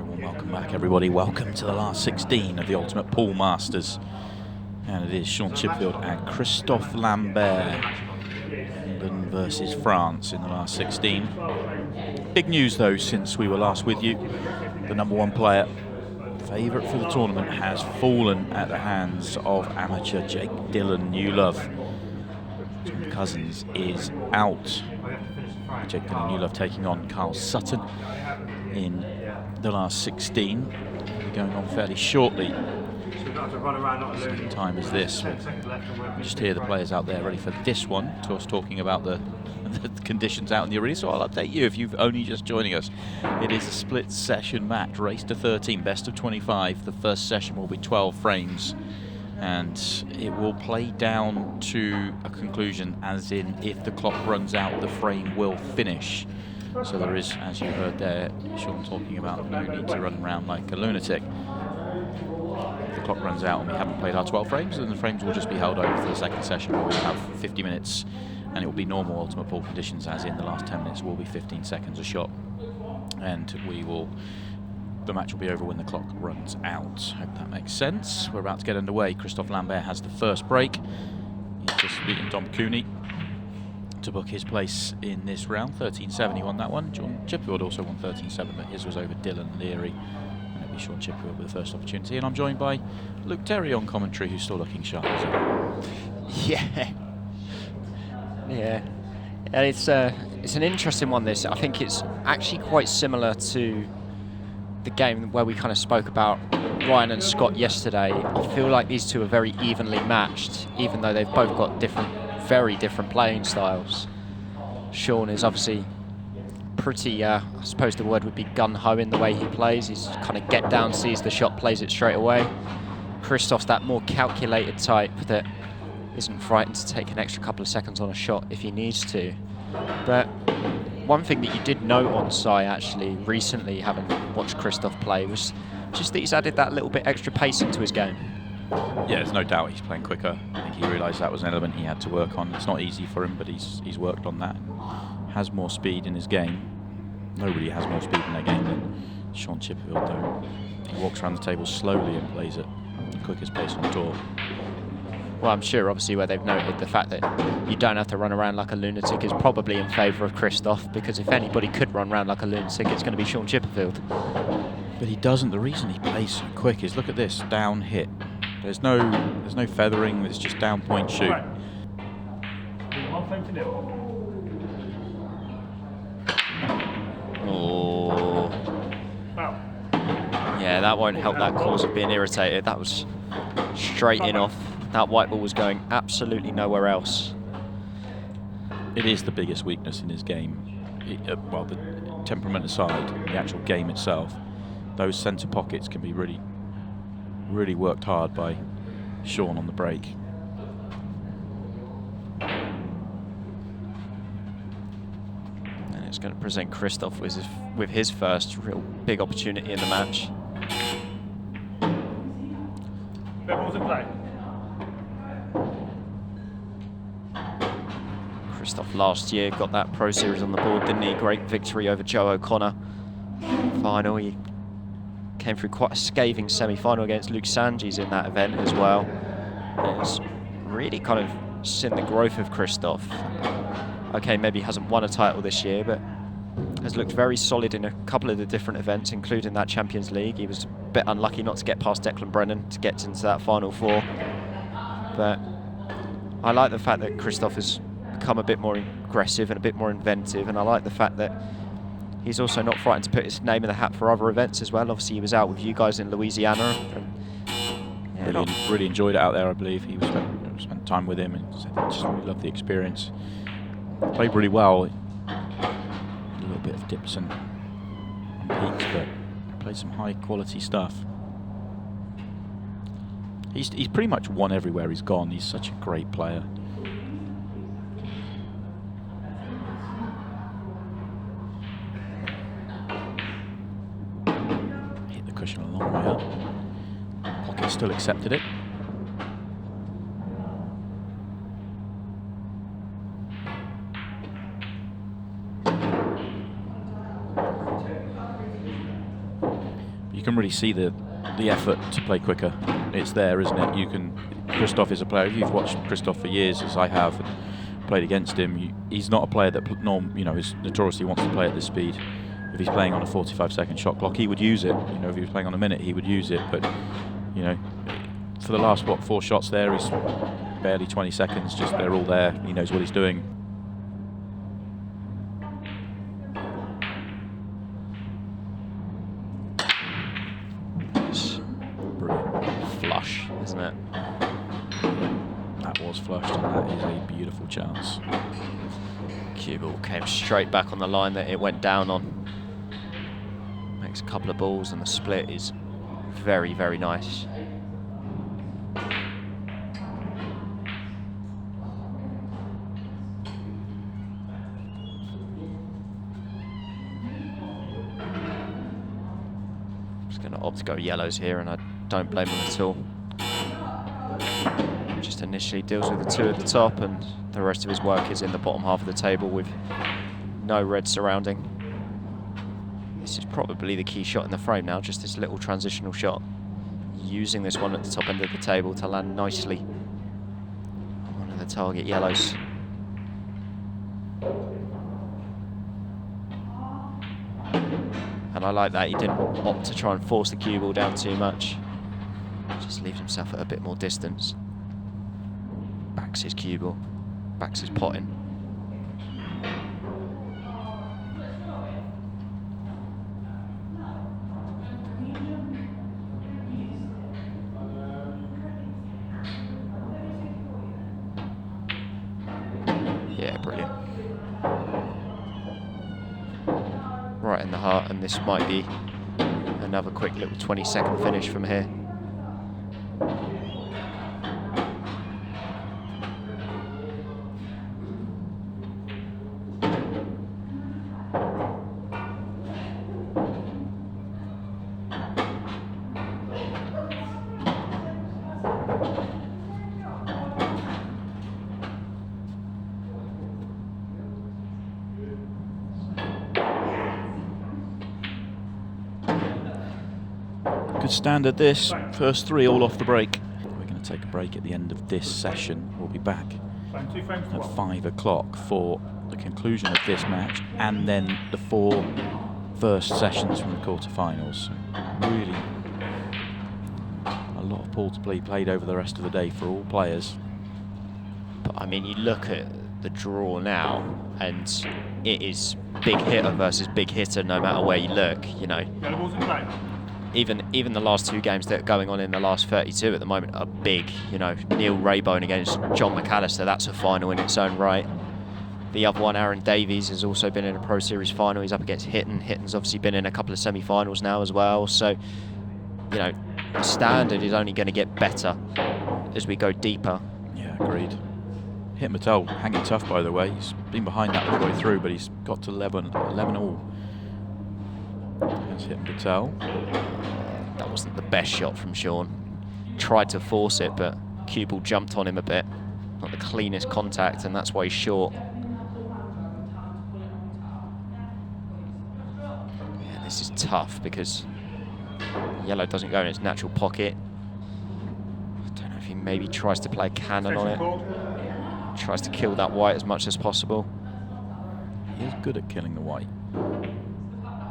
Very warm welcome back, everybody. Welcome to the last 16 of the Ultimate Pool Masters. And it is Shaun Chipperfield and Christophe Lambert. England versus France in the last 16. Big news, though, since we were last with you. The #1 player, favourite for the tournament, has fallen at the hands of amateur Jake Dillon Newlove. Tom Cousins is out. Jake Dillon Newlove taking on Carl Sutton in the last 16. Going on fairly shortly. Same time as this. We'll just hear the players out there ready for this one. To us talking about the conditions out in the arena. So I'll update you if you've only just joining us. It is a split session match, race to 13, best of 25. The first session will be 12 frames. And it will play down to a conclusion, as in if the clock runs out, the frame will finish. So there is, as you heard there, Shaun talking about no need to run around like a lunatic. If the clock runs out and we haven't played our 12 frames, then the frames will just be held over for the second session, where we'll have 50 minutes, and it will be normal Ultimate Pool conditions, as in the last 10 minutes will be 15 seconds a shot. And the match will be over when the clock runs out. Hope that makes sense. We're about to get underway. Christophe Lambert has the first break. He's just beaten Dom Cooney to book his place in this round. 13-7 he won that one. Shaun Chipperfield also won 13-7, but his was over Dylan Leary. And it'll be Shaun Chipperfield with the first opportunity. And I'm joined by Luke Terry on commentary, who's still looking sharp as ever. Yeah. And it's an interesting one, this. I think it's actually quite similar to the game where we kind of spoke about Ryan and Scott yesterday. I feel like these two are very evenly matched, even though they've both got very different playing styles. Shaun is obviously pretty, I suppose the word would be gun-ho in the way he plays. He's kind of get down, sees the shot, plays it straight away. Christophe's that more calculated type that isn't frightened to take an extra couple of seconds on a shot if he needs to. But one thing that you did note on Sai actually recently, having watched Christophe play, was just that he's added that little bit extra pace into his game. Yeah, there's no doubt he's playing quicker. I think he realised that was an element he had to work on. It's not easy for him, but he's worked on that. Has more speed in his game. Nobody has more speed in their game than Shaun Chipperfield, though. He walks around the table slowly and plays at the quickest pace on tour. Well, I'm sure, obviously, where they've noted the fact that you don't have to run around like a lunatic is probably in favour of Christophe, because if anybody could run around like a lunatic, it's going to be Shaun Chipperfield. But he doesn't. The reason he plays so quick is, look at this, down hit. There's no feathering, it's just down point shoot. Oh. Yeah, that won't help that cause of being irritated. That was straight in off. That white ball was going absolutely nowhere else. It is the biggest weakness in his game. Well, the temperament aside, the actual game itself, those centre pockets can be really worked hard by Shaun on the break. And it's going to present Christophe with his first real big opportunity in the match. Christophe last year got that Pro Series on the board, didn't he? Great victory over Joe O'Connor. Final, he came through quite a scathing semi-final against Luke Sanges in that event as well. It's really kind of seen the growth of Christophe. Okay, maybe he hasn't won a title this year, but has looked very solid in a couple of the different events, including that Champions League. He was a bit unlucky not to get past Declan Brennan to get into that Final Four. But I like the fact that Christophe has become a bit more aggressive and a bit more inventive, and I like the fact that he's also not frightened to put his name in the hat for other events as well. Obviously, he was out with you guys in Louisiana. And, yeah, really enjoyed it out there, I believe. He spent time with him and said he just really loved the experience. Played really well. A little bit of dips and peaks, but played some high quality stuff. He's pretty much won everywhere he's gone. He's such a great player. Cushion a long way up. Pocket still accepted it. you can really see the effort to play quicker. It's there, isn't it? Christophe is a player. If you've watched Christophe for years, as I have, and played against him, he's not a player that is notoriously wants to play at this speed. If he's playing on a 45-second shot clock, he would use it. If he was playing on a minute, he would use it. But for the last 4 shots there, he's barely 20 seconds. Just they're all there. He knows what he's doing. Flush, isn't it? That was flushed, and that is a beautiful chance. Cue ball came straight back on the line that it went down on. Makes a couple of balls, and the split is very, very nice. Just going to opt to go yellows here, and I don't blame him at all. Just initially deals with the 2 at the top, and the rest of his work is in the bottom half of the table with no red surrounding. This is probably the key shot in the frame now, just this little transitional shot. Using this one at the top end of the table to land nicely on one of the target yellows. And I like that he didn't opt to try and force the cue ball down too much. Just leaves himself at a bit more distance. Backs his cue ball, backs his pot in. Yeah, brilliant. Right in the heart, and this might be another quick little 20-second finish from here. Good standard this. First 3 all off the break. We're going to take a break at the end of this session. We'll be back at 5 o'clock for the conclusion of this match, and then the 4 first sessions from the quarterfinals. So really a lot of pool to play played over the rest of the day for all players. But I mean, you look at the draw now, and it is big hitter versus big hitter no matter where you look, Even the last 2 games that are going on in the last 32 at the moment are big. Neil Raybone against John McAllister, that's a final in its own right. The other one, Aaron Davies, has also been in a Pro Series final. He's up against Hitton. Hitton's obviously been in a couple of semi-finals now as well. So, the standard is only going to get better as we go deeper. Yeah, agreed. Hitton Mattel hanging tough, by the way. He's been behind that all the way through, but he's got to 11 all. There's Hitton Mattel. That wasn't the best shot from Shaun. Tried to force it, but cue ball jumped on him a bit. Not the cleanest contact, and that's why he's short. Yeah, this is tough because yellow doesn't go in its natural pocket. I don't know if he maybe tries to play a cannon on it. Tries to kill that white as much as possible. He is good at killing the white.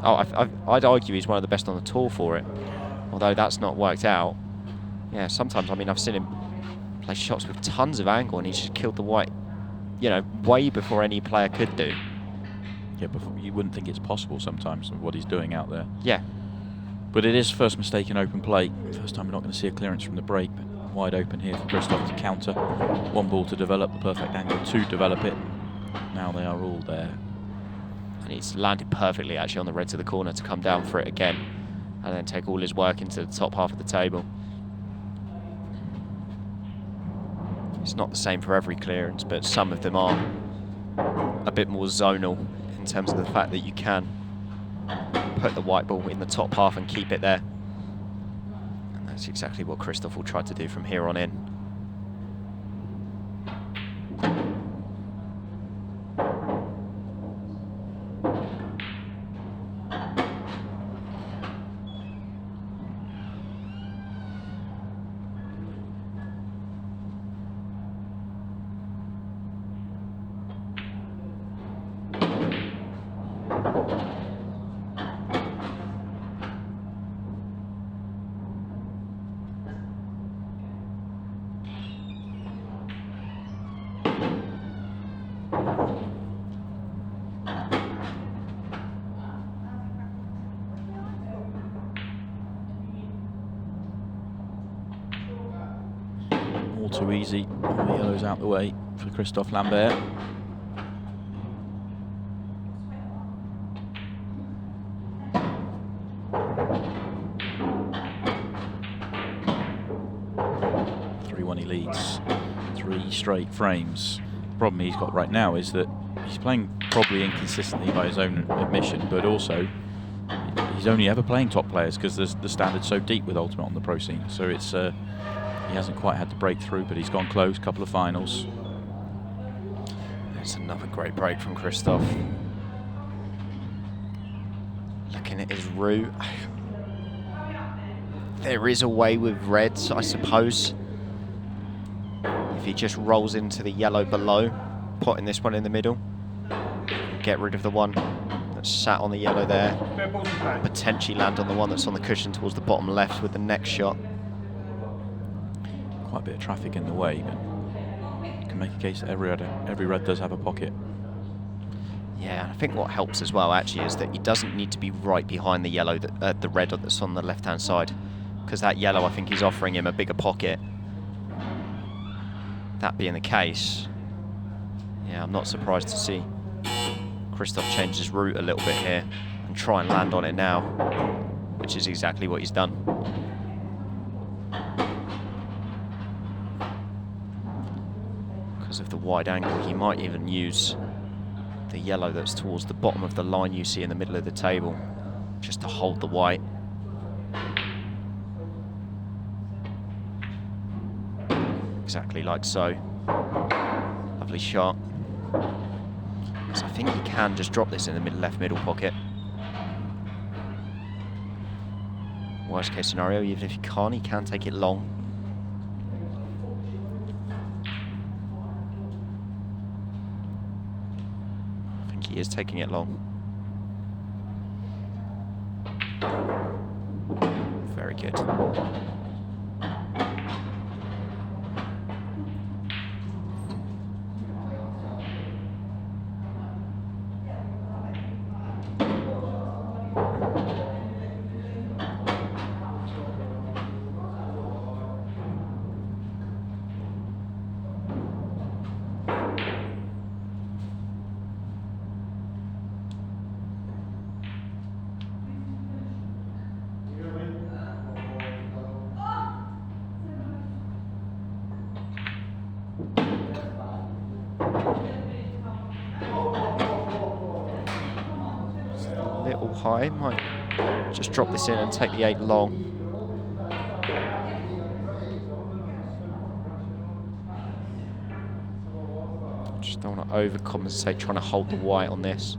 Oh, I'd argue he's one of the best on the tour for it. Although that's not worked out. Yeah, sometimes, I've seen him play shots with tons of angle, and he's just killed the white, way before any player could do. Yeah, but you wouldn't think it's possible sometimes with what he's doing out there. Yeah. But it is first mistake in open play. First time we're not going to see a clearance from the break, but wide open here for Christophe to counter. 1 ball to develop the perfect angle, 2 develop it. Now they are all there. And he's landed perfectly actually on the red to the corner to come down for it again, and then take all his work into the top half of the table. It's not the same for every clearance, but some of them are a bit more zonal in terms of the fact that you can put the white ball in the top half and keep it there. And that's exactly what Christophe will try to do from here on in. all too easy. All the yellows out the way for Christophe Lambert. He leads 3 straight frames. The problem he's got right now is that he's playing probably inconsistently by his own admission, but also he's only ever playing top players because the standard's so deep with Ultimate on the pro scene. So it's he hasn't quite had the breakthrough, but he's gone close. Couple of finals. That's another great break from Christophe. Looking at his route, there is a way with reds, I suppose. If he just rolls into the yellow below, potting this one in the middle, get rid of the one that's sat on the yellow there, potentially land on the one that's on the cushion towards the bottom left with the next shot. Quite a bit of traffic in the way, but you can make a case that every red does have a pocket. Yeah, and I think what helps as well actually is that he doesn't need to be right behind the yellow, the red that's on the left-hand side, because that yellow, I think he's offering him a bigger pocket. That being the case, yeah, I'm not surprised to see Christophe change his route a little bit here and try and land on it now, which is exactly what he's done. Because of the wide angle, he might even use the yellow that's towards the bottom of the line you see in the middle of the table, just to hold the white. Exactly like so. Lovely shot. So I think he can just drop this in the left middle pocket. Worst case scenario, even if he can't, he can take it long. I think he is taking it long. Very good. High, might just drop this in and take the 8 long. Just don't want to overcompensate trying to hold the white on this.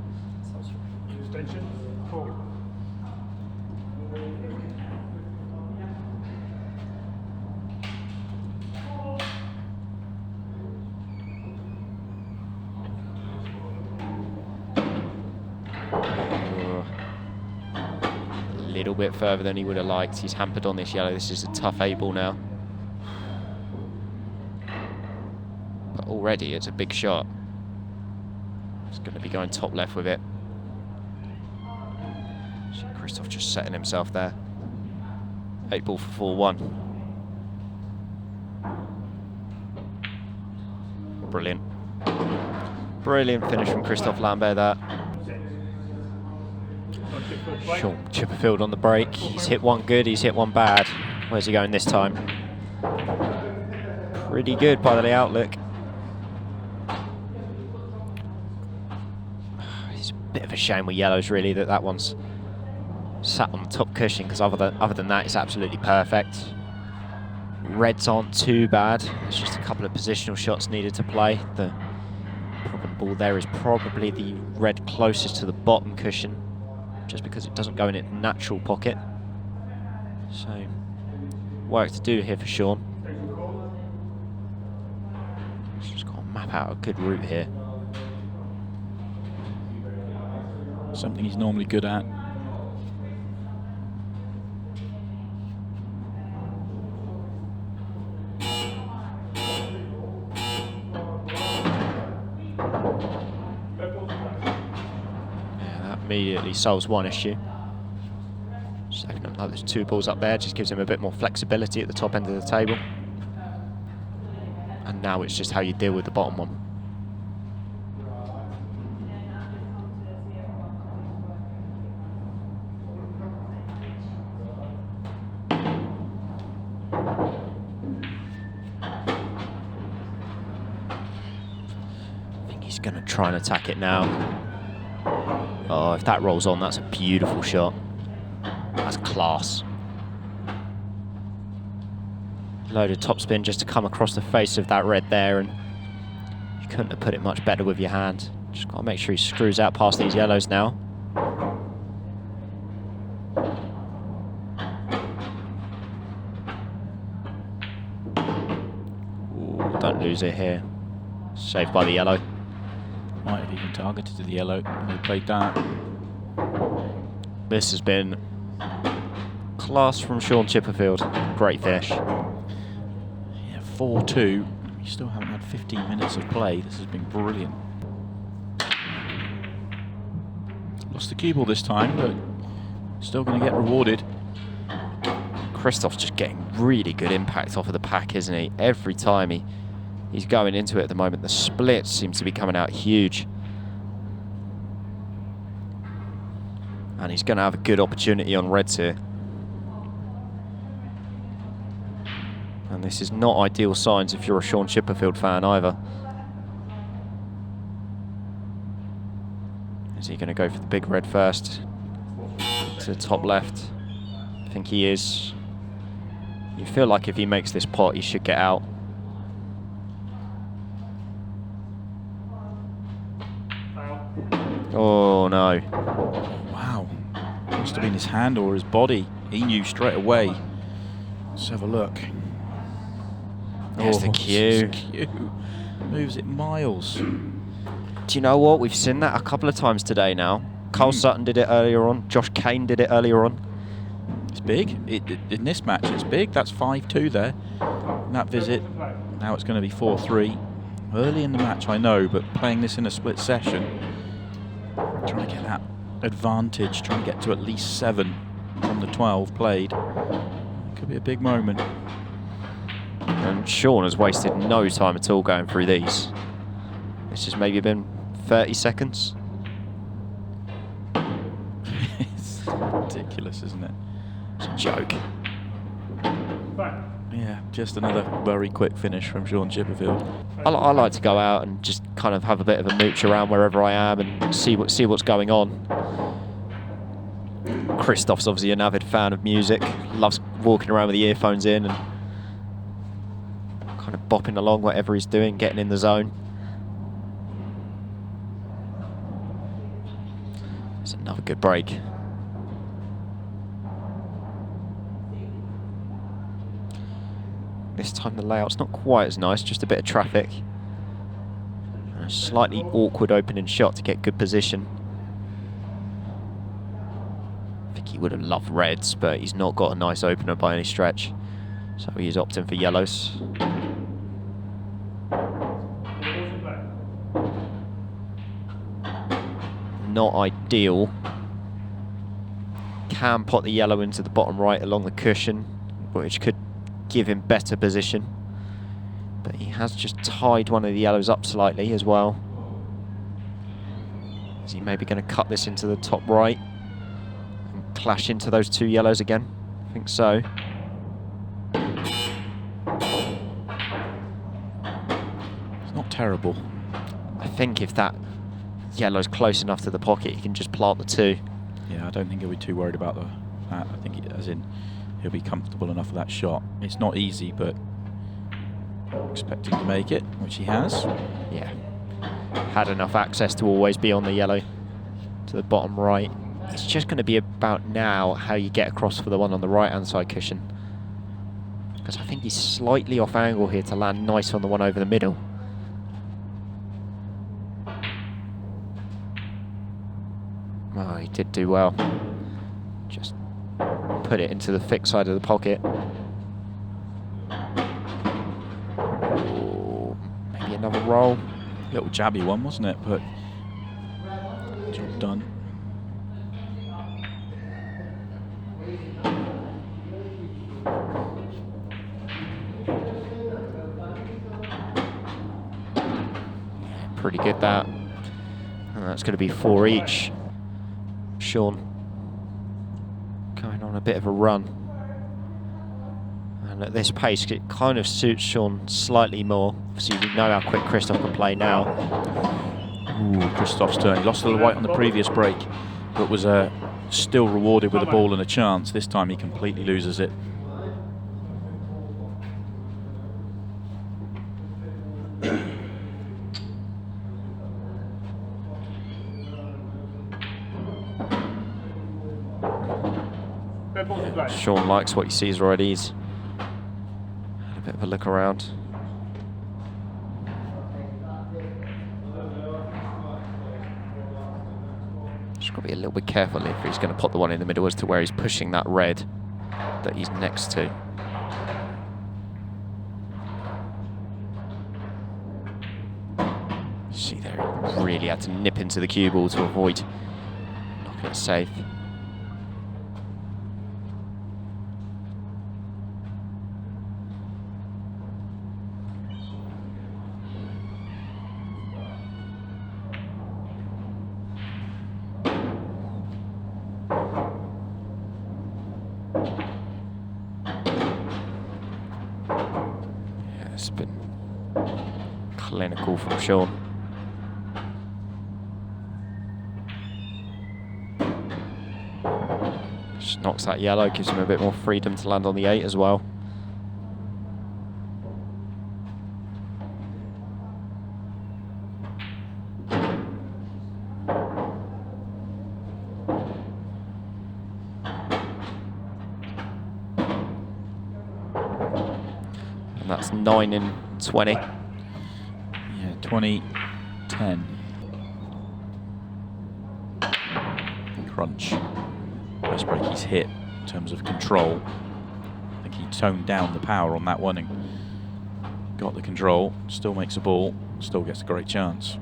Little bit further than he would have liked. He's hampered on this yellow. This is a tough 8 ball now. But already it's a big shot. He's going to be going top left with it. So Christophe just setting himself there. 8 ball for 4-1. Brilliant. Brilliant finish from Christophe Lambert there. Shaun Chipperfield on the break. He's hit one good, he's hit one bad. Where's he going this time? Pretty good by the outlook. It's a bit of a shame with yellows really that one's sat on the top cushion, because other than that it's absolutely perfect. Reds aren't too bad. There's just a couple of positional shots needed to play. The problem ball there is probably the red closest to the bottom cushion, just because it doesn't go in its natural pocket. So, work to do here for Shaun. He's just got to map out a good route here. Something he's normally good at. Immediately solves one issue. Just opening up those 2 balls up there just gives him a bit more flexibility at the top end of the table. Now it's just how you deal with the bottom one. I think he's going to try and attack it now. Oh, if that rolls on, that's a beautiful shot. That's class. Load of topspin just to come across the face of that red there, and you couldn't have put it much better with your hand. Just got to make sure he screws out past these yellows now. Ooh, don't lose it here. Saved by the yellow. Might have even targeted the yellow. They played that. This has been class from Shaun Chipperfield. Great fish. Yeah, 4-2. We still haven't had 15 minutes of play. This has been brilliant. Lost the cue ball this time, but still going to get rewarded. Christophe's just getting really good impact off of the pack, isn't he? Every time he's going into it at the moment, the splits seem to be coming out huge. And he's going to have a good opportunity on reds here. And this is not ideal signs if you're a Shaun Chipperfield fan either. Is he going to go for the big red first? To the top left. I think he is. You feel like if he makes this pot, he should get out. Oh no. Wow. Must have been his hand or his body. He knew straight away. Let's have a look. There's the cue. Cue. Moves it miles. Do you know what? We've seen that a couple of times today now. Cole Sutton did it earlier on. Josh Kane did it earlier on. It's big. In this match, it's big. That's 5-2 there. In that visit, now it's going to be 4-3. Early in the match, I know, but playing this in a split session, trying to get that advantage, trying to get to at least 7 from the 12 played. It could be a big moment. And Shaun has wasted no time at all going through these. This has maybe been 30 seconds. It's ridiculous, isn't it? It's a joke. Yeah, just another very quick finish from Shaun Chipperfield. I like to go out and just kind of have a bit of a mooch around wherever I am and see what's going on. Christophe's obviously an avid fan of music, loves walking around with the earphones in and kind of bopping along whatever he's doing, getting in the zone. It's another good break. This time the layout's not quite as nice, just a bit of traffic. And a slightly awkward opening shot to get good position. I think he would have loved reds, but he's not got a nice opener by any stretch. So he is opting for yellows. Not ideal. Can pot the yellow into the bottom right along the cushion, which could give him better position. But he has just tied one of the yellows up slightly as well. Is he maybe going to cut this into the top right and clash into those two yellows again? I think so. It's not terrible. I think if that yellow's close enough to the pocket, he can just plant the two. Yeah, I don't think he'll be too worried about that. I think, as in, he'll be comfortable enough with that shot. It's not easy, but expecting to make it, which he has. Yeah. Had enough access to always be on the yellow to the bottom right. It's just going to be about now how you get across for the one on the right-hand side cushion. Because I think he's slightly off angle here to land nice on the one over the middle. Oh, he did do well. Just put it into the thick side of the pocket. Ooh, maybe another roll. Little jabby one, wasn't it? But job done. Pretty good, that. And that's going to be 4 each. Shaun going on a bit of a run. And at this pace, it kind of suits Shaun slightly more. Obviously, we know how quick Christophe can play now. Ooh, Christophe's turn. He lost a little white on the previous break, but was still rewarded with a ball and a chance. This time he completely loses it. Shaun likes what he sees already. He's had a bit of a look around. Just got to be a little bit careful if he's going to put the one in the middle as to where he's pushing that red that he's next to. See there, he really had to nip into the cue ball to avoid knocking it safe. It's been clinical from Shaun. Just knocks that yellow, gives him a bit more freedom to land on the 8 as well. That's 9 in 20. Yeah, 20, 10. Crunch. Best break he's hit in terms of control. I think he toned down the power on that one and got the control. Still makes a ball, still gets a great chance.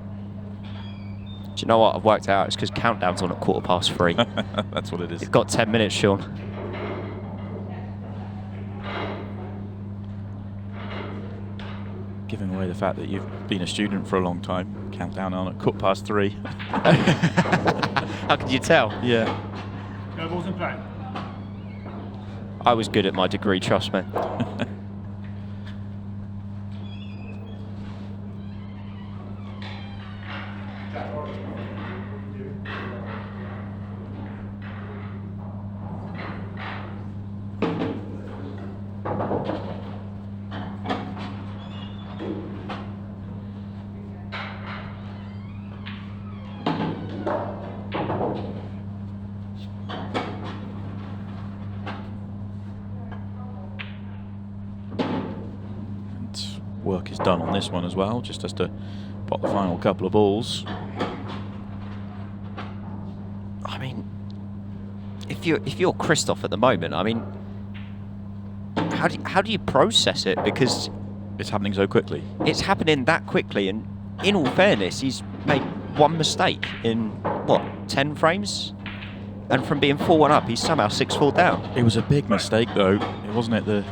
Do you know what I've worked out? It's because countdown's on at 3:15. That's what it is. You've got 10 minutes, Shaun. Giving away the fact that you've been a student for a long time. Countdown on at 3:15. How could you tell? Yeah. No balls in play. I was good at my degree, trust me. Work is done on this one as well, just has to pot the final couple of balls. I mean, if you're Christophe at the moment, I mean, how do you process it? Because It's happening so quickly. it's happening that quickly, and in all fairness, he's made one mistake in what, 10 frames, and from being 4-1 up, he's somehow 6-4 down. It was a big mistake though, it wasn't it?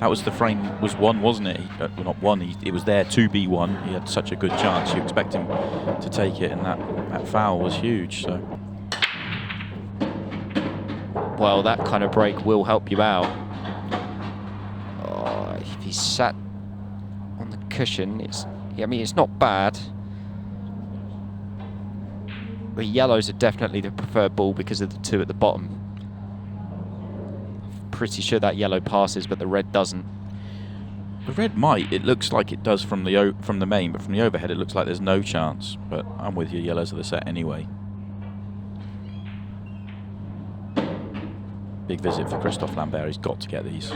That was the frame was 1, wasn't it? Well, not 1. It was there to be 1. He had such a good chance. You expect him to take it, and that foul was huge. So. Well, that kind of break will help you out. Oh, if he's sat on the cushion, it's not bad. The yellows are definitely the preferred ball because of the 2 at the bottom. Pretty sure that yellow passes, but the red doesn't. The red might. It looks like it does from the main, but from the overhead, it looks like there's no chance. But I'm with you. Yellows are the set anyway. Big visit for Christophe Lambert. He's got to get these.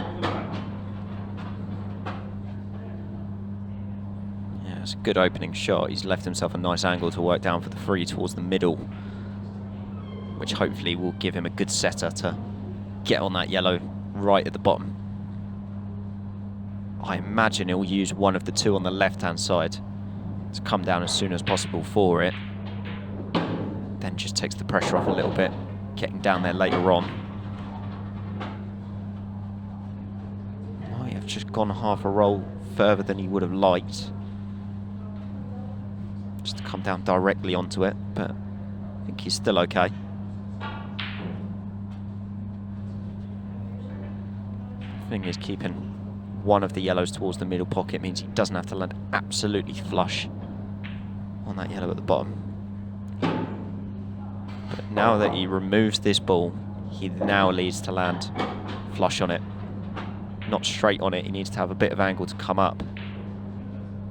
Yeah, it's a good opening shot. He's left himself a nice angle to work down for the 3 towards the middle, which hopefully will give him a good setter to get on that yellow right at the bottom. I imagine he'll use one of the 2 on the left-hand side to come down as soon as possible for it. Then just takes the pressure off a little bit, getting down there later on. Might have just gone half a roll further than he would have liked. Just come down directly onto it, but I think he's still okay. Thing is, keeping one of the yellows towards the middle pocket means he doesn't have to land absolutely flush on that yellow at the bottom. But now that he removes this ball, he now needs to land flush on it, not straight on it. He needs to have a bit of angle to come up.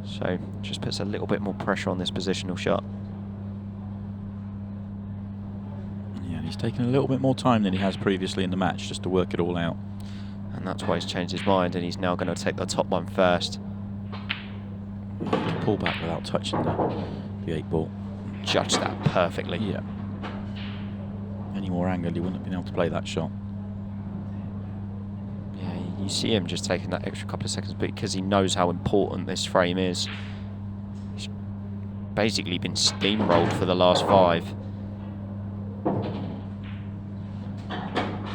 So just puts a little bit more pressure on this positional shot. Yeah, and he's taken a little bit more time than he has previously in the match just to work it all out. And that's why he's changed his mind, and he's now going to take the top one first. He can pull back without touching the 8 ball. Judged that perfectly. Yeah. Any more angle, he wouldn't have been able to play that shot. Yeah, you see him just taking that extra couple of seconds, but because he knows how important this frame is. He's basically been steamrolled for the last 5.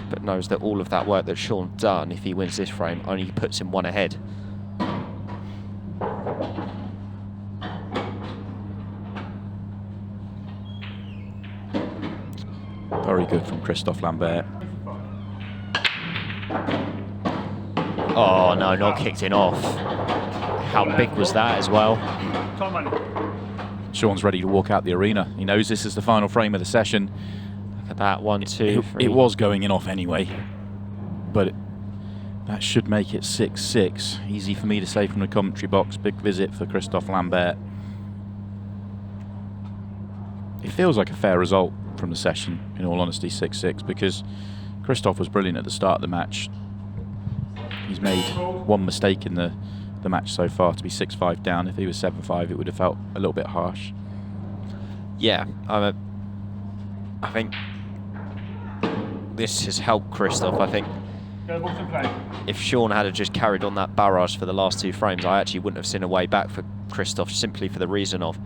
But knows that all of that work that Shaun done, if he wins this frame, only puts him 1 ahead. Very good from Christophe Lambert. Oh no, not kicked it off. How big was that as well? Shaun's ready to walk out the arena. He knows this is the final frame of the session. Look at that, 1, 2, 3. It was going in off anyway, but that should make it 6-6. Easy for me to say from the commentary box. Big visit for Christophe Lambert. It feels like a fair result from the session, in all honesty, 6-6, because Christophe was brilliant at the start of the match. He's made 1 mistake in the match so far to be 6-5 down. If he was 7-5, it would have felt a little bit harsh. Yeah, I think this has helped Christophe. I think if Shaun had just carried on that barrage for the last 2 frames, I actually wouldn't have seen a way back for Christophe, simply for the reason of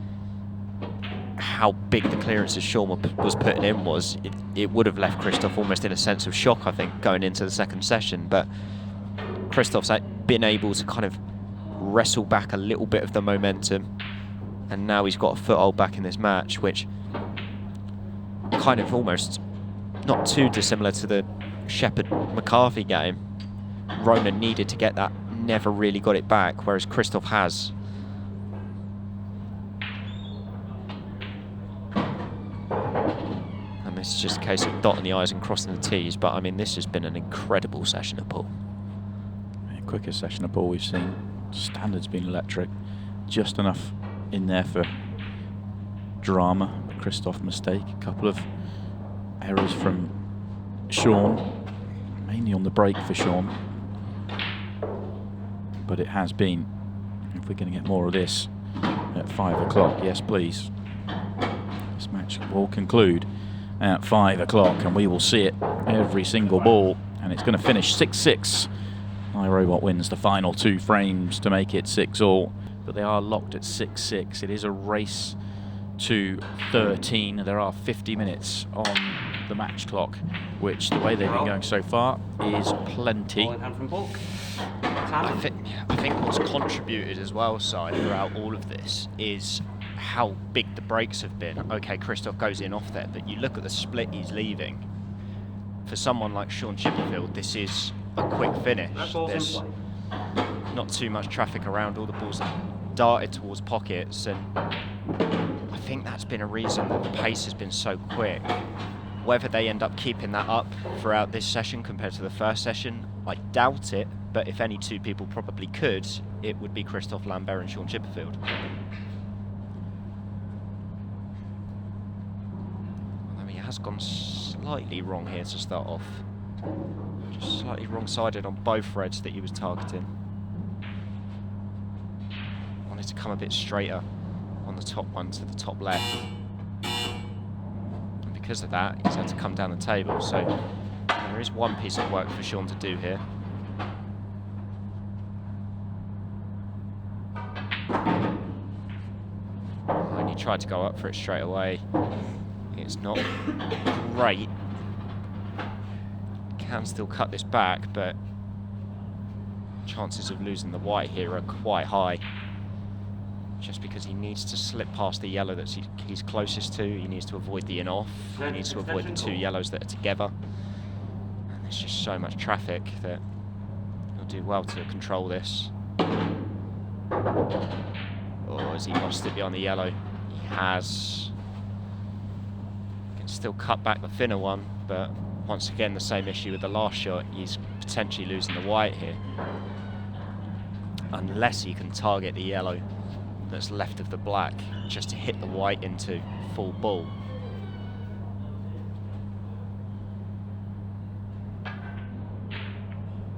how big the clearances Shaun was putting in was. It would have left Christophe almost in a sense of shock, I think, going into the second session. But Christophe's been able to kind of wrestle back a little bit of the momentum, and now he's got a foothold back in this match, which kind of almost not too dissimilar to the Shepherd-McCarthy game. Ronan needed to get that, never really got it back, whereas Christophe has. And this is just a case of dotting the I's and crossing the T's, but I mean, this has been an incredible session of pool. Yeah, quickest session of pool we've seen. Standard's been electric. Just enough in there for drama. But Christophe mistake. A couple of errors from Shaun, mainly on the break for Shaun. But it has been. If we're going to get more of this at 5 o'clock, yes please. This match will conclude at 5 o'clock, and we will see it every single ball, and it's going to finish 6-6. iRobot wins the final 2 frames to make it 6-all, but they are locked at 6-6. It is a race to 13. There are 50 minutes on the match clock, which, the way they've been going so far, is plenty. I think what's contributed as well, Si, throughout all of this is how big the breaks have been. Okay, Christophe goes in off there, but you look at the split he's leaving. For someone like Shaun Chipperfield, this is a quick finish. There's not too much traffic around. All the balls are darted towards pockets, and I think that's been a reason that the pace has been so quick. Whether they end up keeping that up throughout this session compared to the first session, I doubt it, but if any 2 people probably could, it would be Christophe Lambert and Shaun Chipperfield. Although he has gone slightly wrong here to start off. Just slightly wrong-sided on both reds that he was targeting. Wanted to come a bit straighter on the top one to the top left. And because of that, he's had to come down the table. So there is one piece of work for Shaun to do here. And he tried to go up for it straight away. It's not great. Can still cut this back, but chances of losing the white here are quite high. just because he needs to slip past the yellow that he's closest to. He needs to avoid the in-off. He needs to avoid the two yellows that are together. And there's just so much traffic that he'll do well to control this. Or has he lost it beyond the yellow? He has. Can still cut back the thinner one, but once again the same issue with the last shot. He's potentially losing the white here. Unless he can target the yellow that's left of the black, just to hit the white into full ball.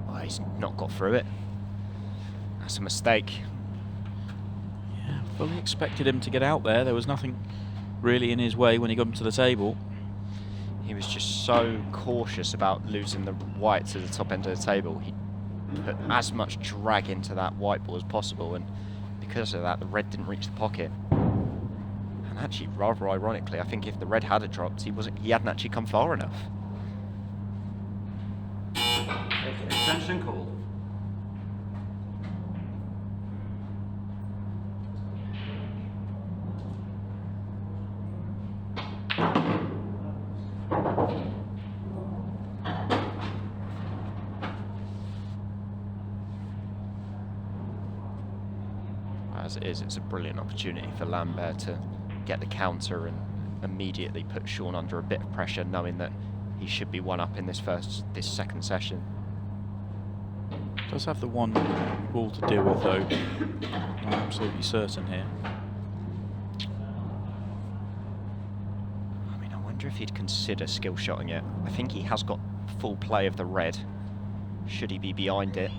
Oh, he's not got through it. That's a mistake. Yeah, fully expected him to get out there. There was nothing really in his way when he got him to the table. He was just so cautious about losing the white to the top end of the table. He put as much drag into that white ball as possible, and because of that, the red didn't reach the pocket. And actually, rather ironically, I think if the red had dropped, he hadn't actually come far enough. Extension call. As it is, it's a brilliant opportunity for Lambert to get the counter and immediately put Shaun under a bit of pressure, knowing that he should be one up in this second session. Does have the one ball to deal with though. I'm absolutely certain here. I mean, I wonder if he'd consider skill shotting it. I think he has got full play of the red. Should he be behind it?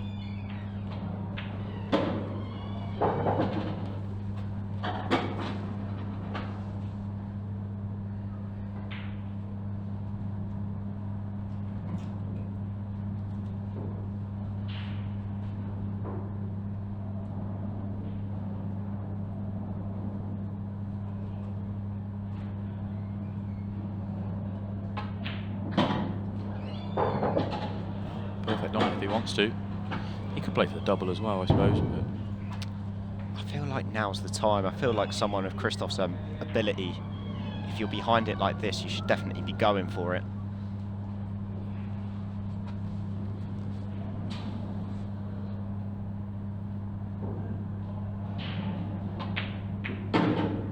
Perfect on it if he wants to. He could play for the double as well, I suppose. But I feel like now's the time. I feel like someone of Christophe's ability, if you're behind it like this, you should definitely be going for it.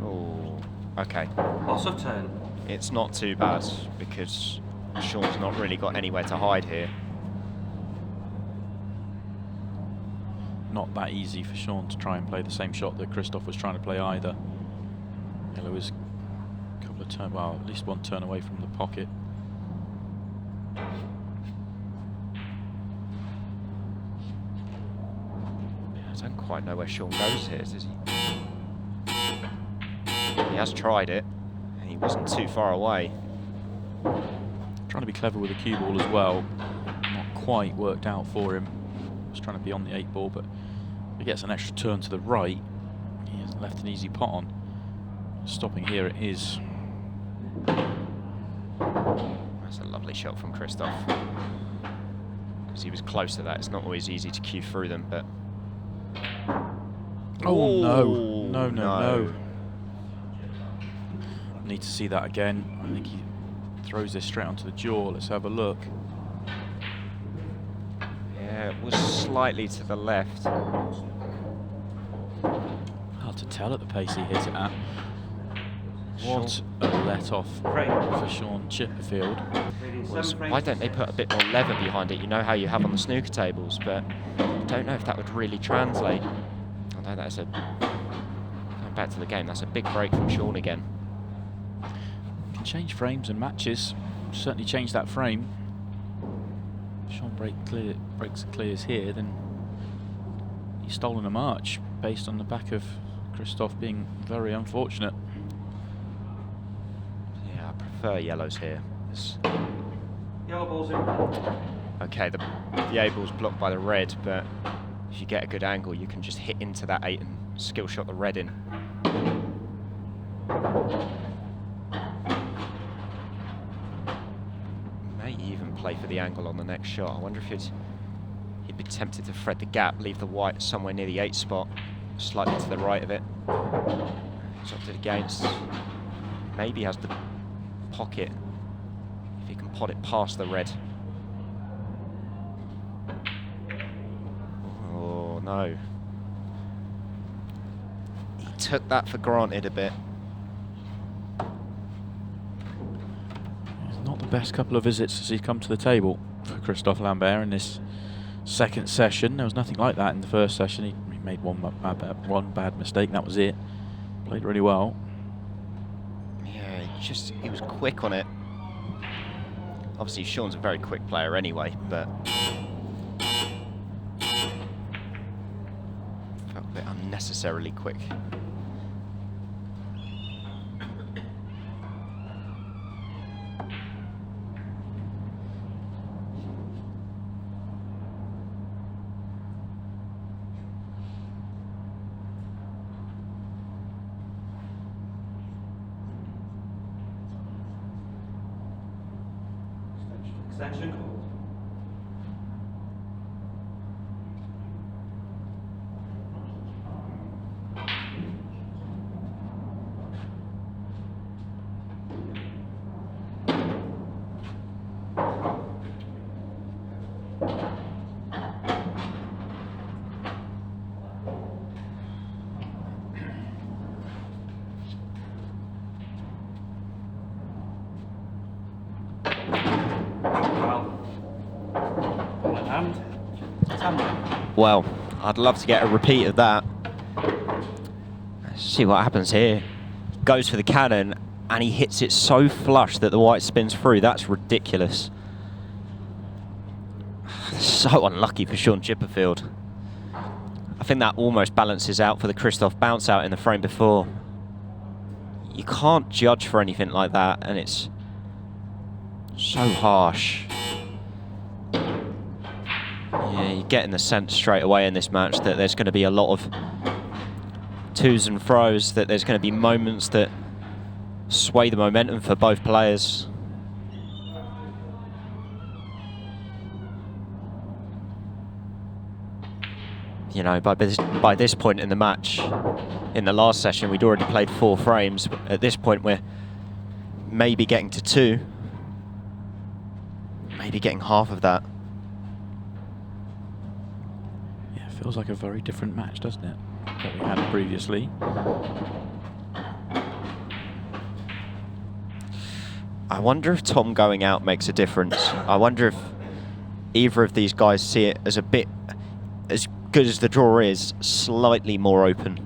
Oh, okay. Loss of 10. It's not too bad because Shaun's not really got anywhere to hide here. not that easy for Shaun to try and play the same shot that Christophe was trying to play either. Yellow is a couple of turn, well, at least one turn away from the pocket. I don't quite know where Shaun goes here, does he? He has tried it, and he wasn't too far away. Trying to be clever with the cue ball as well. Not quite worked out for him. Was trying to be on the 8 ball, but he gets an extra turn to the right. He hasn't left an easy pot on. Stopping here it is. That's a lovely shot from Christophe. Because he was close to that. It's not always easy to cue through them, but... Oh, no. Need to see that again. I think he throws this straight onto the jaw. Let's have a look. Yeah, it was slightly to the left. Hard to tell at the pace he hit it at. What a let-off for Shaun Chipperfield. Why don't they put a bit more leather behind it? You know how you have on the snooker tables, but I don't know if that would really translate. Although that's a... Going back to the game, that's a big break from Shaun again. Can change frames and matches. Certainly change that frame. Shaun breaks and clears here, then he's stolen a march based on the back of Christophe being very unfortunate. Yeah, I prefer yellows here. Yellow ball's in. Okay, the A ball's blocked by the red, but if you get a good angle, you can just hit into that 8 and skill shot the red in. May even play for the angle on the next shot. I wonder if he'd be tempted to thread the gap, leave the white somewhere near the 8 spot, slightly to the right of it. He's opted against. Maybe has the pocket if he can pot it past the red. Oh no. He took that for granted a bit. It's not the best couple of visits as he's come to the table for Christophe Lambert in this second session. There was nothing like that in the first session. He made one bad mistake, that was it. Played really well. Yeah, he was quick on it. Obviously, Shaun's a very quick player anyway, but felt a bit unnecessarily quick. Extension called. Well, I'd love to get a repeat of that. Let's see what happens here. Goes for the cannon, and he hits it so flush that the white spins through. That's ridiculous. So unlucky for Shaun Chipperfield. I think that almost balances out for the Christophe bounce out in the frame before. You can't judge for anything like that, and it's so harsh. Yeah, you're getting the sense straight away in this match that there's going to be a lot of twos and throws, that there's going to be moments that sway the momentum for both players. You know, by this point in the match, in the last session, we'd already played 4 frames. At this point, we're maybe getting to 2. Maybe getting half of that. Feels like a very different match, doesn't it? What we had previously. I wonder if Tom going out makes a difference. I wonder if either of these guys see it as a bit, as good as the draw is, slightly more open.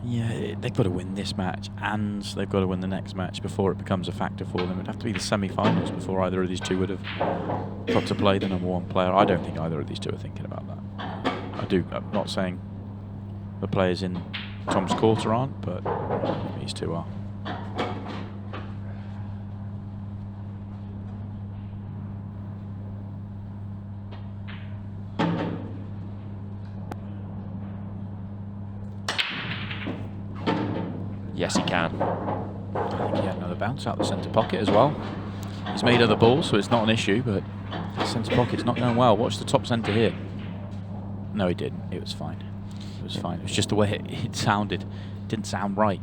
Yeah, they've got to win this match, and they've got to win the next match before it becomes a factor for them. It'd have to be the semi-finals before either of these two would have got to play the #1 player. I don't think either of these two are thinking about that. I'm not saying the players in Tom's quarter aren't, but I think these two are. Yes, he can. I think he had another bounce out the centre pocket as well. He's made other balls, so it's not an issue, but the centre pocket's not going well. Watch the top centre here. No, he didn't. It was fine. It was fine. It was just the way it sounded. It didn't sound right.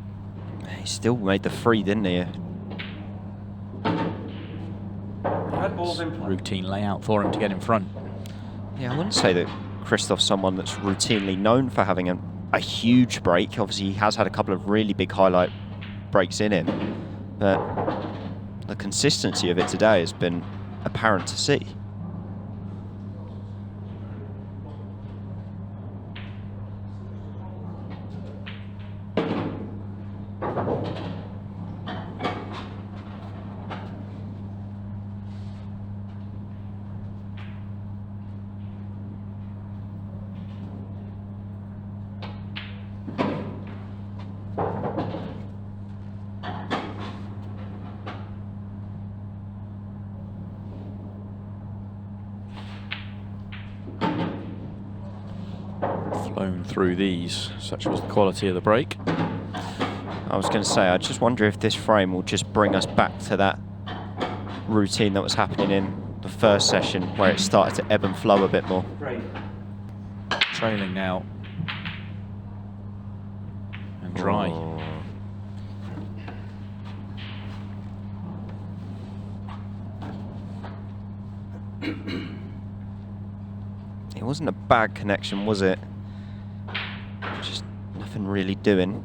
He still made the 3, didn't he? Red ball's in play. Routine layout for him to get in front. Yeah, I wouldn't say that Christophe's someone that's routinely known for having a huge break. Obviously, he has had a couple of really big highlight breaks in him, but the consistency of it today has been apparent to see. Flown through these, such was the quality of the break. I was going to say, I just wonder if this frame will just bring us back to that routine that was happening in the first session, where it started to ebb and flow a bit more. Great. Trailing now dry. Oh. It wasn't a bad connection, was it? Just nothing really doing.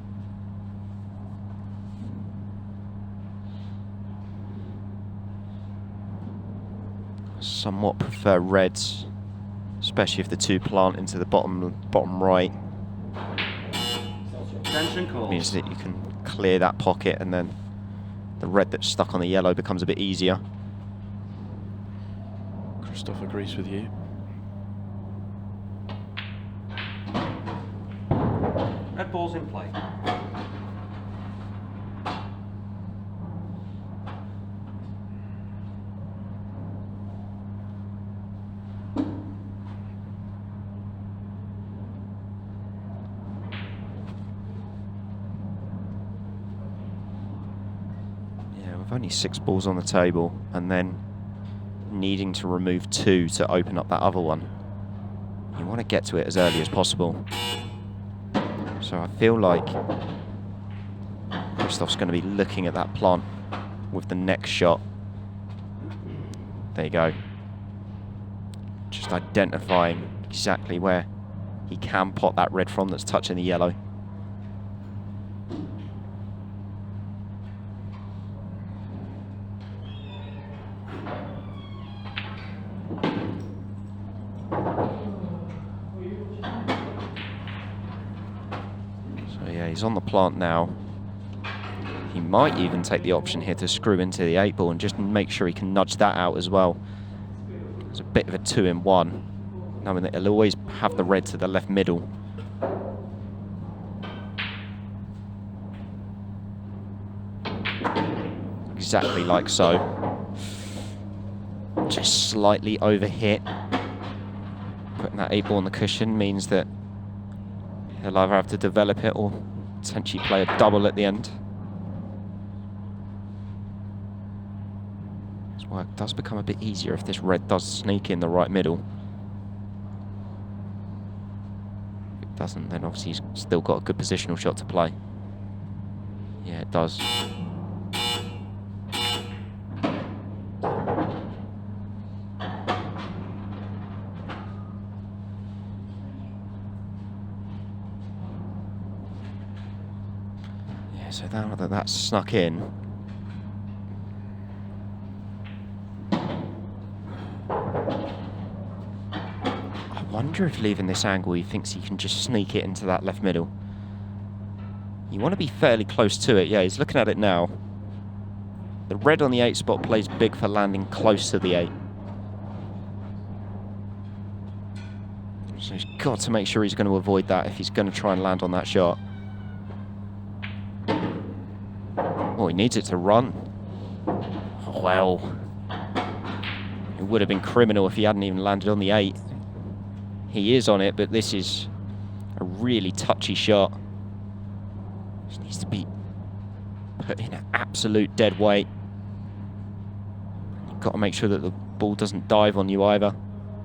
Somewhat prefer reds, especially if the two plant into the bottom right. Attention calls. Means that you can clear that pocket, and then the red that's stuck on the yellow becomes a bit easier. Christophe agrees with you. Red ball's in play. Yeah, with only 6 balls on the table, and then needing to remove 2 to open up that other one. You want to get to it as early as possible. So I feel like Christophe's going to be looking at that plant with the next shot. There you go. Just identifying exactly where he can pot that red from that's touching the yellow. He's on the plant now. He might even take the option here to screw into the 8 ball and just make sure he can nudge that out as well. It's a bit of a 2-in-1, knowing that he'll always have the red to the left middle. Exactly like so. Just slightly overhit. Putting that 8 ball on the cushion means that he'll either have to develop it or potentially play a double at the end. This work does become a bit easier if this red does sneak in the right middle. If it doesn't, then obviously he's still got a good positional shot to play. Yeah, it does. So now that that's snuck in, I wonder if leaving this angle he thinks he can just sneak it into that left middle. You want to be fairly close to it. Yeah, he's looking at it now. The red on the 8 spot plays big for landing close to the 8. So he's got to make sure he's going to avoid that if he's going to try and land on that shot. Oh, he needs it to run. Well, it would have been criminal if he hadn't even landed on the 8. He is on it, but this is a really touchy shot. Just needs to be put in an absolute dead weight. You've got to make sure that the ball doesn't dive on you either.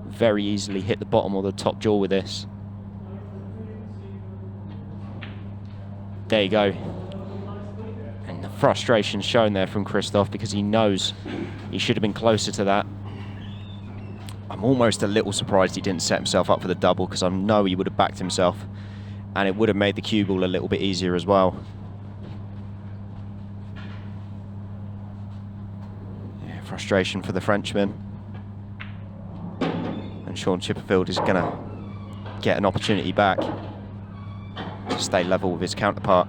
Very easily hit the bottom or the top jaw with this. There you go. And the frustration shown there from Christophe because he knows he should have been closer to that. I'm almost a little surprised he didn't set himself up for the double because I know he would have backed himself and it would have made the cue ball a little bit easier as well. Yeah, frustration for the Frenchman. And Shaun Chipperfield is going to get an opportunity back to stay level with his counterpart.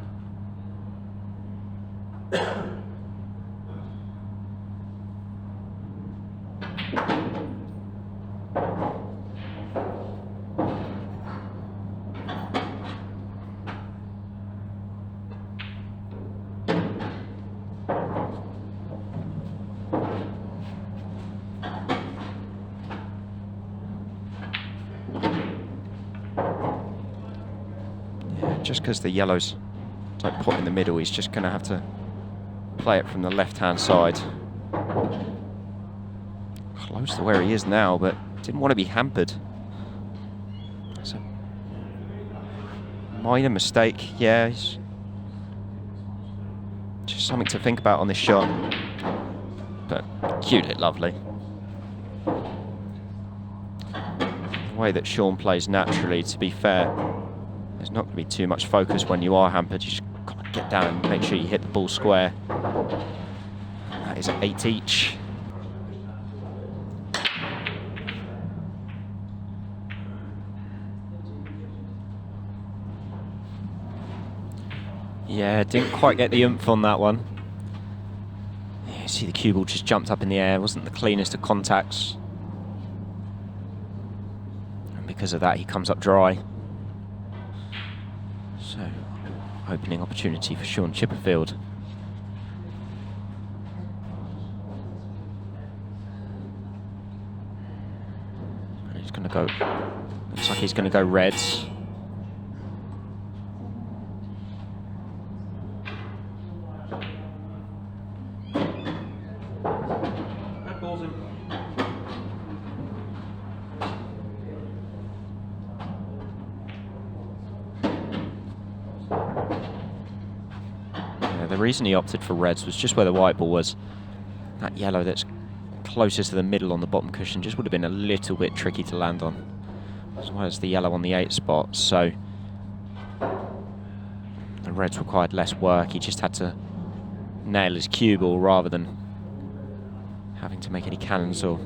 Just because the yellows don't put in the middle, he's just going to have to play it from the left-hand side. Close to where he is now, but didn't want to be hampered. It's a minor mistake. Yeah, he's something to think about on this shot. But cued it lovely. The way that Shaun plays naturally, to be fair, there's not going to be too much focus when you are hampered. You just got to get down and make sure you hit the ball square. That is 8 each. Yeah, didn't quite get the oomph on that one. Yeah, you see the cue ball just jumped up in the air. Wasn't the cleanest of contacts. And because of that, he comes up dry. So, opening opportunity for Shaun Chipperfield. He's going to go, looks like he's going to go reds. Red ball's in play. The reason he opted for reds was just where the white ball was. That yellow that's closest to the middle on the bottom cushion just would have been a little bit tricky to land on, as well as the yellow on the 8 spot. So the reds required less work. He just had to nail his cue ball rather than having to make any cannons or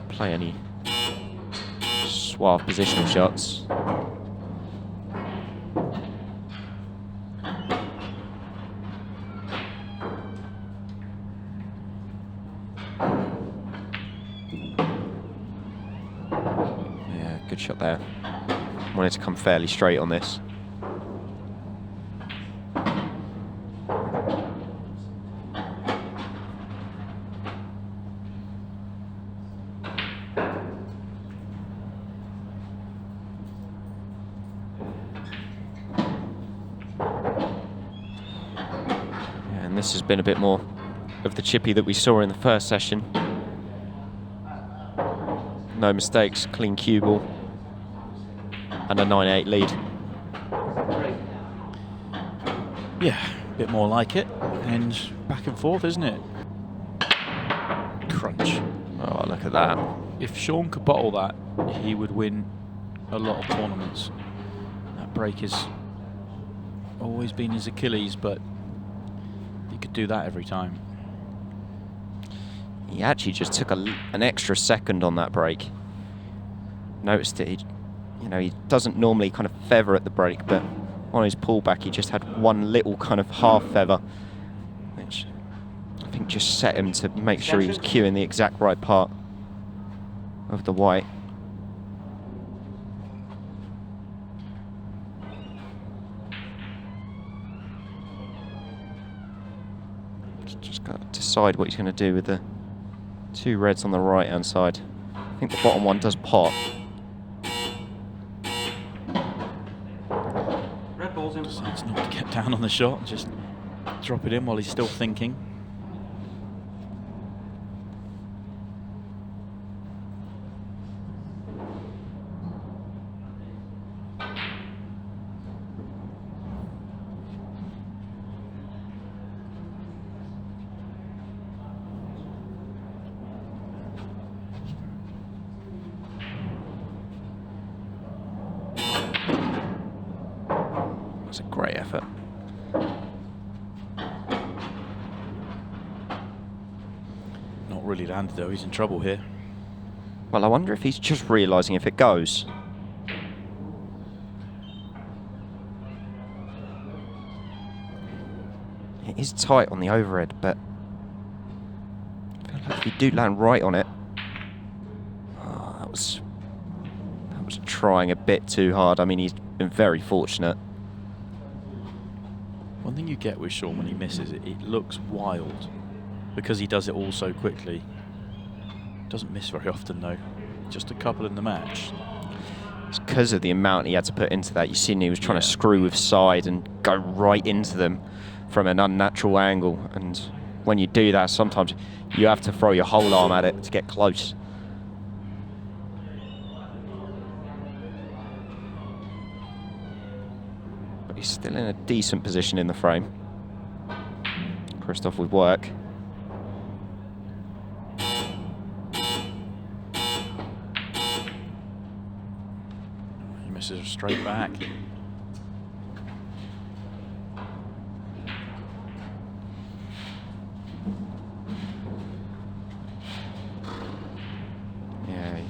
play any suave positional shots. Good shot there. Wanted to come fairly straight on this. And this has been a bit more of the chippy that we saw in the first session. No mistakes, clean cue ball, and a 9-8 lead. Yeah, a bit more like it, and back and forth, isn't it? Crunch. Oh, look at that. If Shaun could bottle that, he would win a lot of tournaments. That break has always been his Achilles, but he could do that every time. He actually just took an extra second on that break. Noticed it. He doesn't normally kind of feather at the break, but on his pullback he just had one little kind of half feather, which I think just set him to make sure he was cueing the exact right part of the white. Just got to decide what he's going to do with the 2 reds on the right hand side. I think the bottom one does pop. Red ball's in play. Decides not to get down on the shot, just drop it in while he's still thinking. That's a great effort. Not really landed though, he's in trouble here. Well, I wonder if he's just realising if it goes. It is tight on the overhead, but I feel like if you do land right on it, oh, that was trying a bit too hard. I mean, he's been very fortunate. One thing you get with Shaun when he misses it, it looks wild because he does it all so quickly. Doesn't miss very often though, just a couple in the match. It's because of the amount he had to put into that. You seen he was trying to screw with side and go right into them from an unnatural angle, and when you do that sometimes you have to throw your whole arm at it to get close. But he's still in a decent position in the frame. Christophe with work. He misses her straight back. Yeah.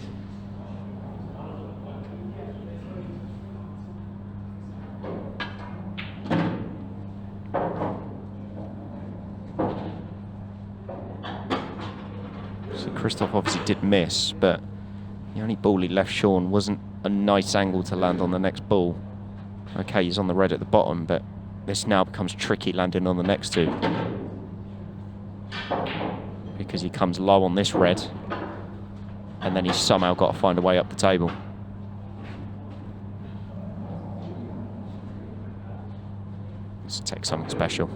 So Christophe obviously did miss, but the only ball he left Shaun wasn't a nice angle to land on the next ball. Okay, he's on the red at the bottom, but this now becomes tricky landing on the next two. Because he comes low on this red, and then he's somehow got to find a way up the table. Let's take something special.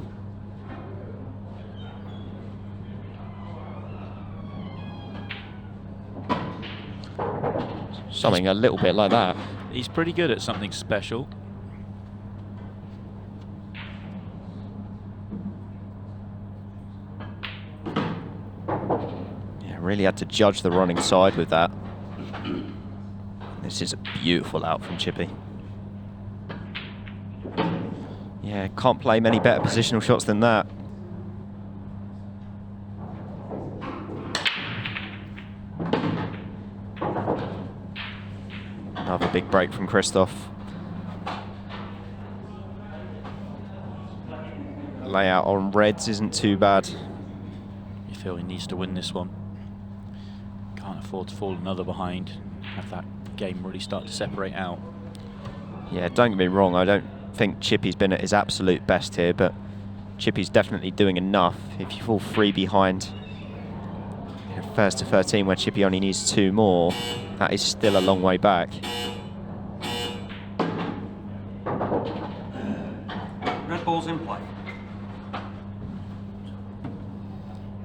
Something a little bit like that. He's pretty good at something special. Yeah, really had to judge the running side with that. This is a beautiful out from Chippy. Yeah, can't play many better positional shots than that. Another big break from Christophe. Layout on reds isn't too bad. You feel he needs to win this one. Can't afford to fall another behind. Have that game really start to separate out. Yeah, don't get me wrong, I don't think Chippy's been at his absolute best here, but Chippy's definitely doing enough. If you fall 3 behind, first to 13 where Chippy only needs 2 more, that is still a long way back. Red ball's in play.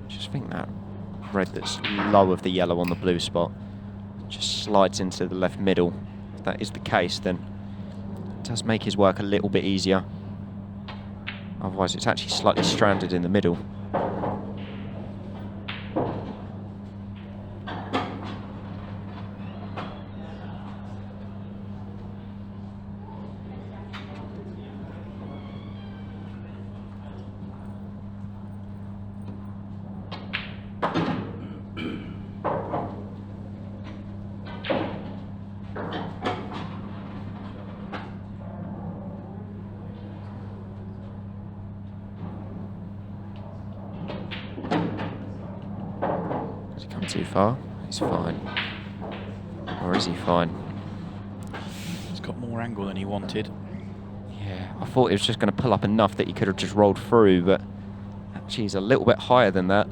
Just think that red that's low of the yellow on the blue spot just slides into the left middle. If that is the case, then it does make his work a little bit easier. Otherwise it's actually slightly stranded in the middle. Has he come too far? He's fine. Or is he fine? He's got more angle than he wanted. Yeah, I thought he was just going to pull up enough that he could have just rolled through, but actually he's a little bit higher than that.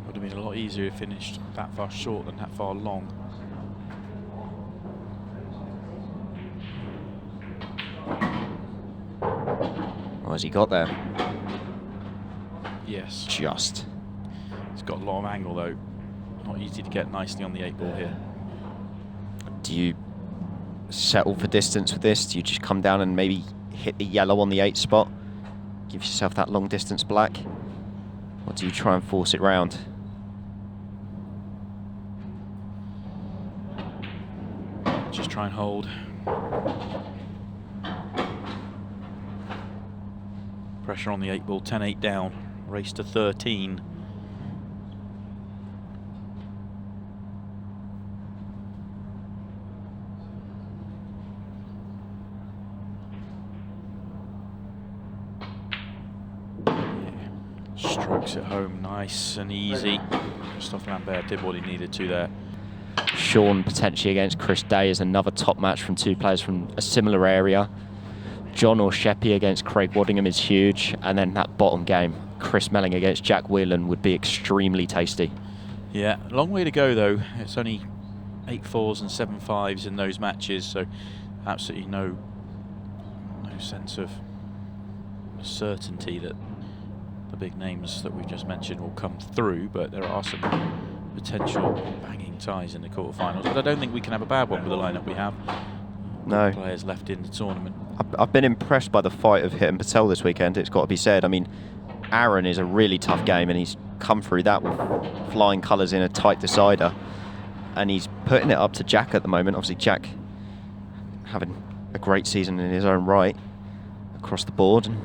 Would have been a lot easier if he finished that far short than that far long. What has he got there? Yes. Just. He's got a lot of angle though. Not easy to get nicely on the 8 ball here. Do you settle for distance with this? Do you just come down and maybe hit the yellow on the 8 spot? Give yourself that long distance black? Or do you try and force it round? Just try and hold. Pressure on the 8 ball, 10-8 down. Race to 13. Strokes it home nice and easy. Christophe Lambert did what he needed to there. Shaun potentially against Chris Day is another top match from 2 players from a similar area. John or Sheppy against Craig Waddingham is huge, and then that bottom game, Chris Melling against Jack Whelan, would be extremely tasty. Yeah, long way to go though. It's only 8 4s and 7 5s in those matches, so absolutely no sense of certainty that the big names that we just mentioned will come through, but there are some potential banging ties in the quarterfinals. But I don't think we can have a bad one with the lineup we have. No. players left in the tournament. I've been impressed by the fight of Hit and Patel this weekend, it's got to be said. I mean, Aaron is a really tough game, and he's come through that with flying colours in a tight decider. And he's putting it up to Jack at the moment. Obviously, Jack having a great season in his own right across the board. And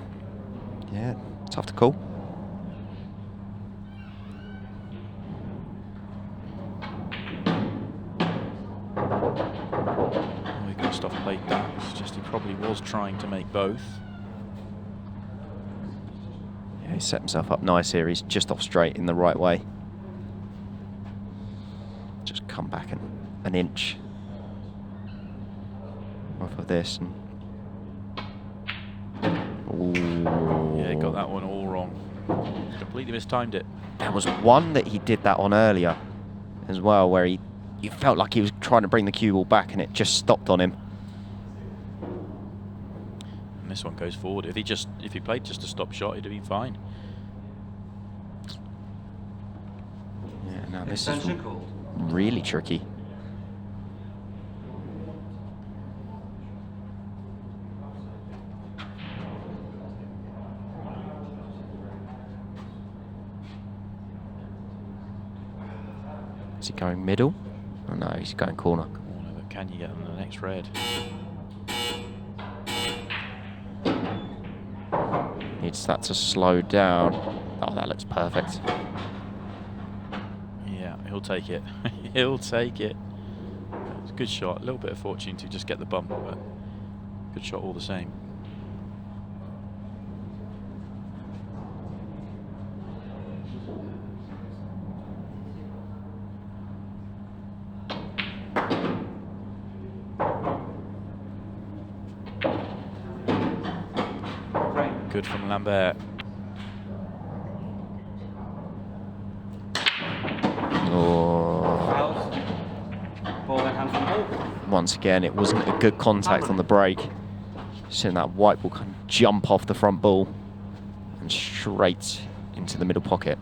yeah, tough to call. Christophe played that. It's just he probably was trying to make both. Yeah, he set himself up nice here. He's just off straight in the right way. Just come back an inch off of this. And ooh. Yeah, he got that one all wrong. Completely mistimed it. There was one that he did that on earlier as well, where you felt like he was trying to bring the cue ball back and it just stopped on him. And this one goes forward. If he played just a stop shot, he'd have been fine. Yeah, no, this is Extension called. really tricky. Is he going middle? Oh no, he's going corner. Corner, but can you get on the next red? Needs that to slow down. Oh, that looks perfect. Yeah, he'll take it. He'll take it. It's a good shot. A little bit of fortune to just get the bump, but good shot all the same. Good from Lambert. Oh. Ball in hand from Hull. Once again, it wasn't a good contact on the break. Seeing that white ball kind of jump off the front ball and straight into the middle pocket.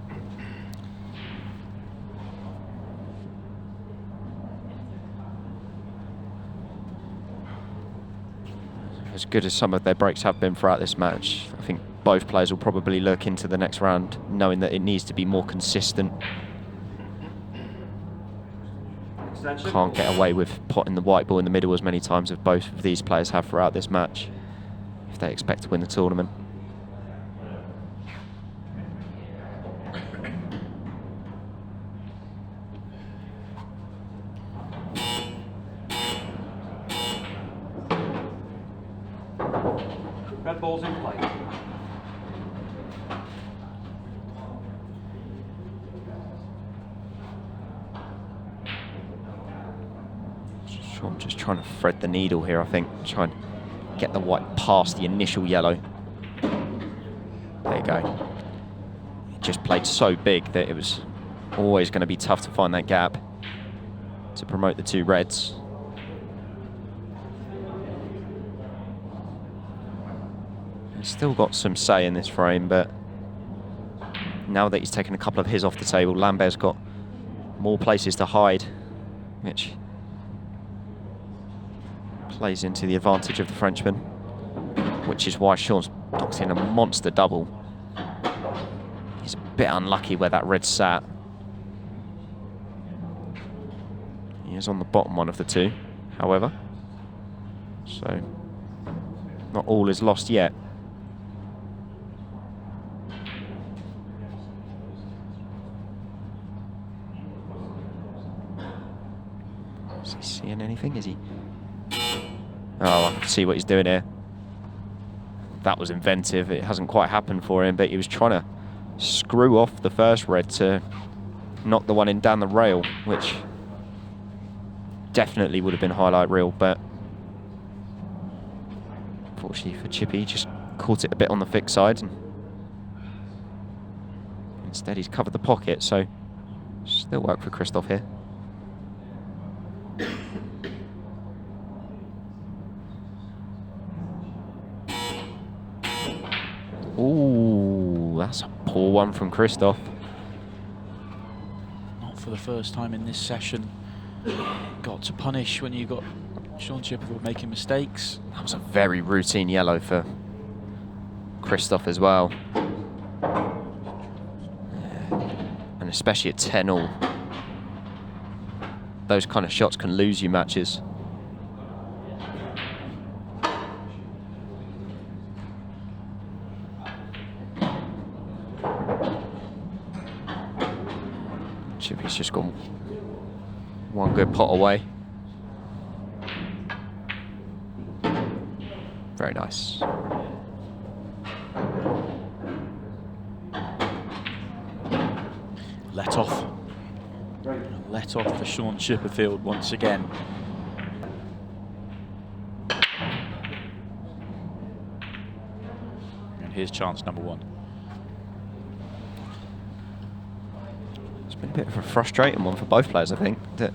As good as some of their breaks have been throughout this match, I think both players will probably look into the next round knowing that it needs to be more consistent. Can't get away with potting the white ball in the middle as many times as both of these players have throughout this match if they expect to win the tournament. Red ball's in play. Shaun just trying to thread the needle here, I think. Trying to get the white past the initial yellow. There you go. It just played so big that it was always going to be tough to find that gap to promote the two reds. He's still got some say in this frame, but now that he's taken a couple of his off the table, Lambert's got more places to hide, which plays into the advantage of the Frenchman, which is why Shaun's knocked in a monster double. He's a bit unlucky where that red sat. He is on the bottom one of the two, however, so not all is lost yet. Is he seeing anything? Is he? Oh, I can see what he's doing here. That was inventive. It hasn't quite happened for him, but he was trying to screw off the first red to knock the one in down the rail, which definitely would have been highlight reel, but unfortunately for Chippy, he just caught it a bit on the thick side, and instead he's covered the pocket, so still work for Christophe here. Ooh, that's a poor one from Christophe. Not for the first time in this session. Got to punish when you got Shaun Chipperfield making mistakes. That was a very routine yellow for Christophe as well. And especially at 10-all. Those kind of shots can lose you matches. Chippy's just gone one good pot away. Very nice. Let off. Let off for Shaun Chipperfield once again. And here's chance number 1. It's been a bit of a frustrating one for both players, I think. That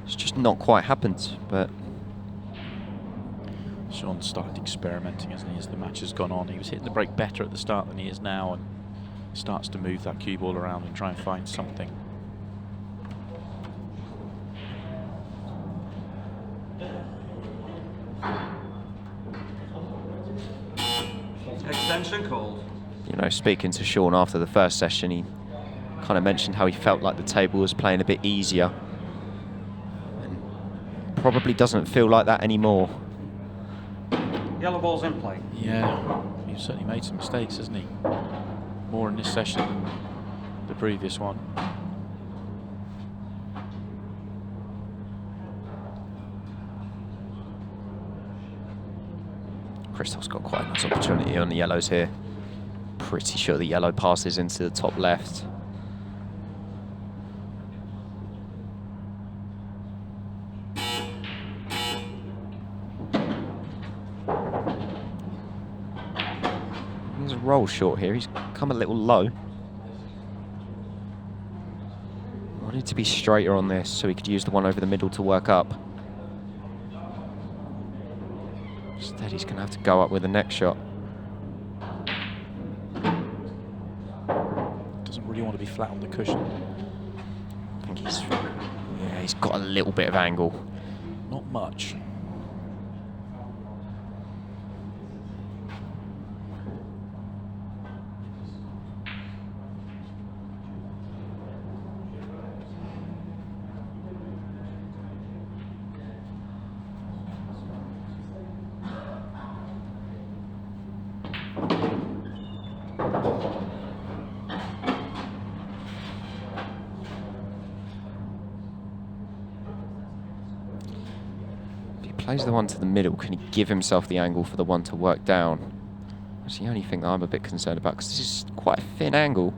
it's just not quite happened, but Shaun started experimenting, hasn't he, as the match has gone on. He was hitting the break better at the start than he is now, and starts to move that cue ball around and try and find something. Extension called. you know, speaking to Shaun after the first session, he kind of mentioned how he felt like the table was playing a bit easier. And probably doesn't feel like that anymore. Yellow ball's in play. Yeah, he's certainly made some mistakes, hasn't he? More in this session than the previous one. Christophe's got quite a nice opportunity on the yellows here. Pretty sure the yellow passes into the top left. He's a roll short here. He's come a little low. Wanted to be straighter on this so he could use the one over the middle to work up. Instead, he's going to have to go up with the next shot. Doesn't really want to be flat on the cushion. I think he's got a little bit of angle. Not much. Plays the one to the middle. Can he give himself the angle for the one to work down? That's the only thing that I'm a bit concerned about, because this is quite a thin angle.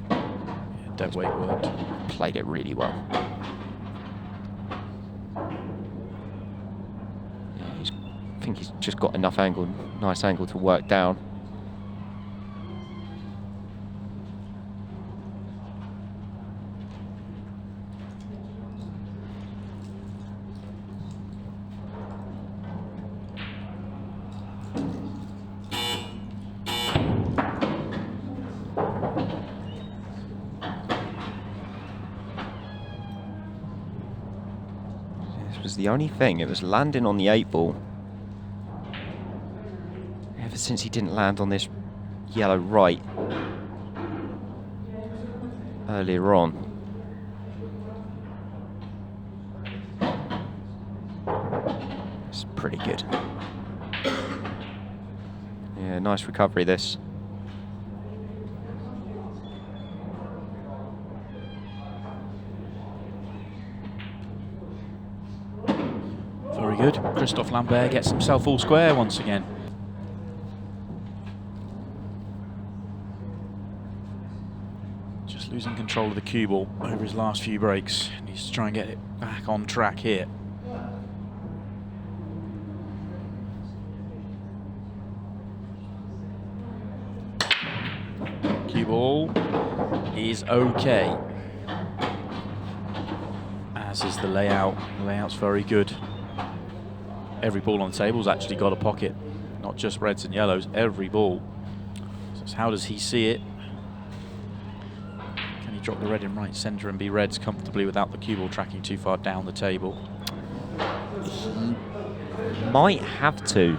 Yeah, dead weight worked. Played it really well. Yeah, I think he's just got enough angle, nice angle to work down. Was the only thing. It was landing on the 8-ball. Ever since he didn't land on this yellow right earlier on. It's pretty good. Yeah, nice recovery this. Very good. Christophe Lambert gets himself all square once again. Just losing control of the cue ball over his last few breaks. Needs to try and get it back on track here. Cue ball is okay. As is the layout. The layout's very good. Every ball on the table's actually got a pocket, not just reds and yellows, every ball. So how does he see it? Can he drop the red in right centre and be reds comfortably without the cue ball tracking too far down the table? He might have to.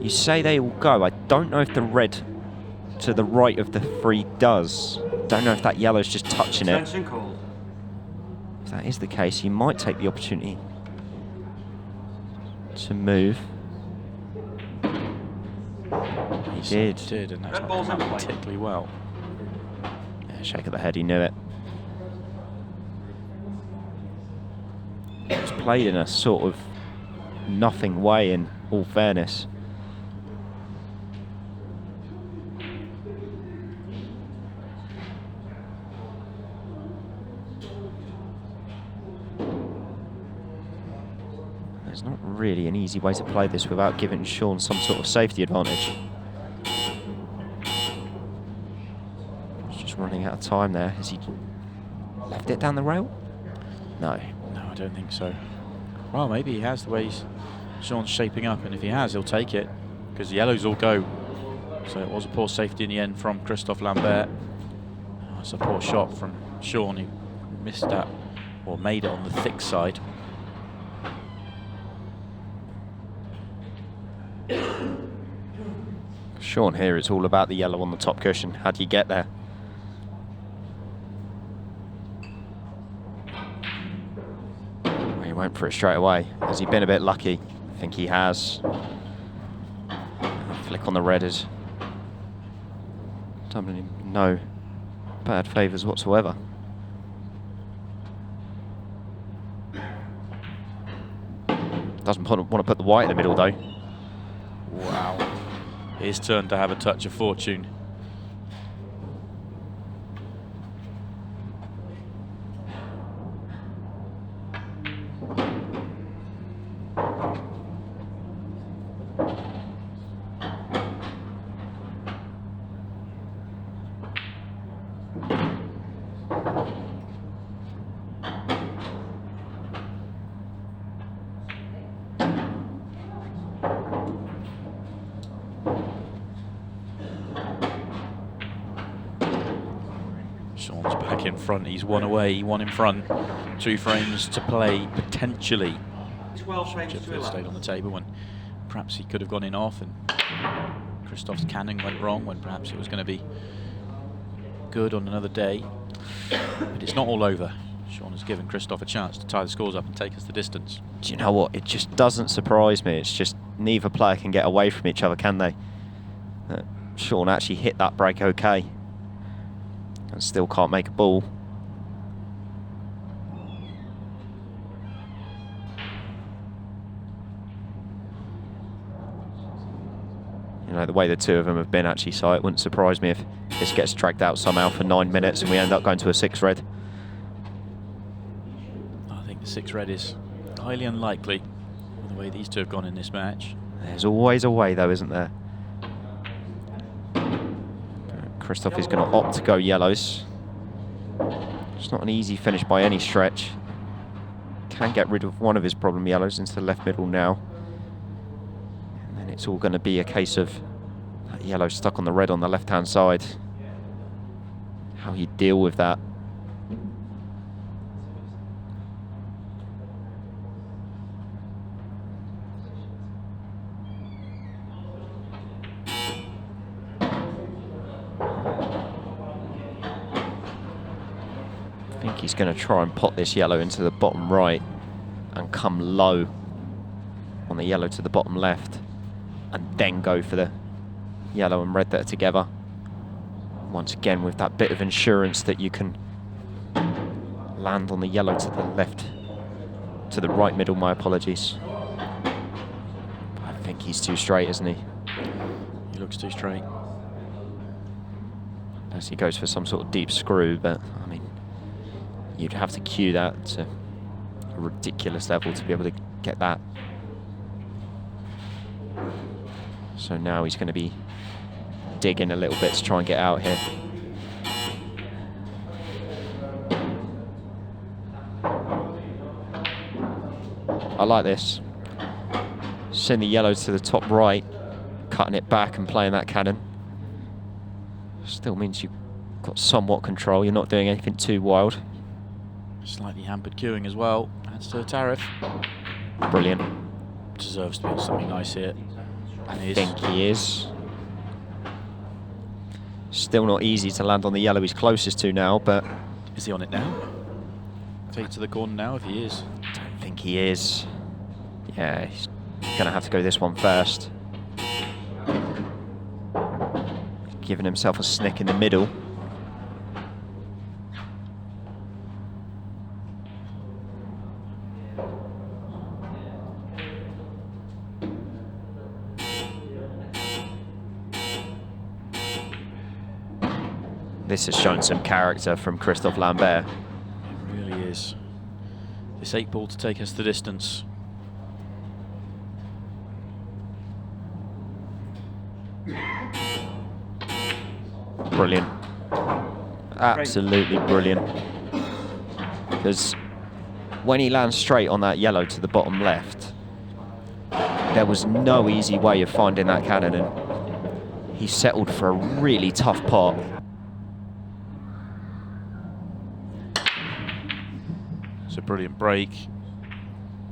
You say they all go. I don't know if the red to the right of the 3 does. Don't know if that yellow's just touching it. Attention called. If that is the case, you might take the opportunity to move. He did. And that's Red not ball's come in out play. particularly well. Yeah, shake of the head, he knew it. It was played in a sort of nothing way, in all fairness. There's not really an easy way to play this without giving Shaun some sort of safety advantage. He's just running out of time there. Has he left it down the rail? No. No, I don't think so. Well, maybe he has, the way Shaun's shaping up, and if he has, he'll take it, because the yellows all go. So it was a poor safety in the end from Christophe Lambert. Oh, it's a poor shot from Shaun, who missed that, or made it on the thick side. Shaun here, it's all about the yellow on the top cushion. How do you get there? Well, he went for it straight away. Has he been a bit lucky? I think he has. Flick on the red is done him no bad favours whatsoever. Doesn't want to put the white in the middle though. Wow. His turn to have a touch of fortune. Shaun's back in front. He's one away, one in front. 2 frames to play, potentially. 12 frames to Chipperfield 11. stayed on the table when perhaps he could have gone in off, and Christophe's cannon went wrong when perhaps it was going to be good on another day. But it's not all over. Shaun has given Christophe a chance to tie the scores up and take us the distance. Do you know what? It just doesn't surprise me. It's just neither player can get away from each other, can they? Shaun actually hit that break okay, and still can't make a ball. You know, the way the two of them have been actually, so it wouldn't surprise me if this gets dragged out somehow for 9 minutes and we end up going to a 6 red. I think the 6 red is highly unlikely with the way these two have gone in this match. There's always a way though, isn't there? Christophe is going to opt to go yellows. It's not an easy finish by any stretch. Can get rid of one of his problem yellows into the left middle now. And then it's all going to be a case of that yellow stuck on the red on the left-hand side. How you deal with that. I think he's going to try and pot this yellow into the bottom right and come low on the yellow to the bottom left, and then go for the yellow and red that are together. Once again with that bit of insurance that you can land on the yellow to the left, to the right middle, my apologies. I think he's too straight, isn't he? He looks too straight. Unless he goes for some sort of deep screw, but I mean, you'd have to cue that to a ridiculous level to be able to get that. So now he's going to be digging a little bit to try and get out here. I like this. Send the yellow to the top right, cutting it back and playing that cannon. Still means you've got somewhat control. You're not doing anything too wild. Slightly hampered queuing as well. Adds to the tariff. Brilliant. Deserves to be on something nice here. And I think he is. Still not easy to land on the yellow he's closest to now, but... Is he on it now? Take it to the corner now if he is. Don't think he is. Yeah, he's going to have to go this one first. Giving himself a snick in the middle. This has shown some character from Christophe Lambert. It really is. This 8 ball to take us the distance. Brilliant. Absolutely brilliant. Because when he lands straight on that yellow to the bottom left, there was no easy way of finding that cannon, and he settled for a really tough pot. It's a brilliant break,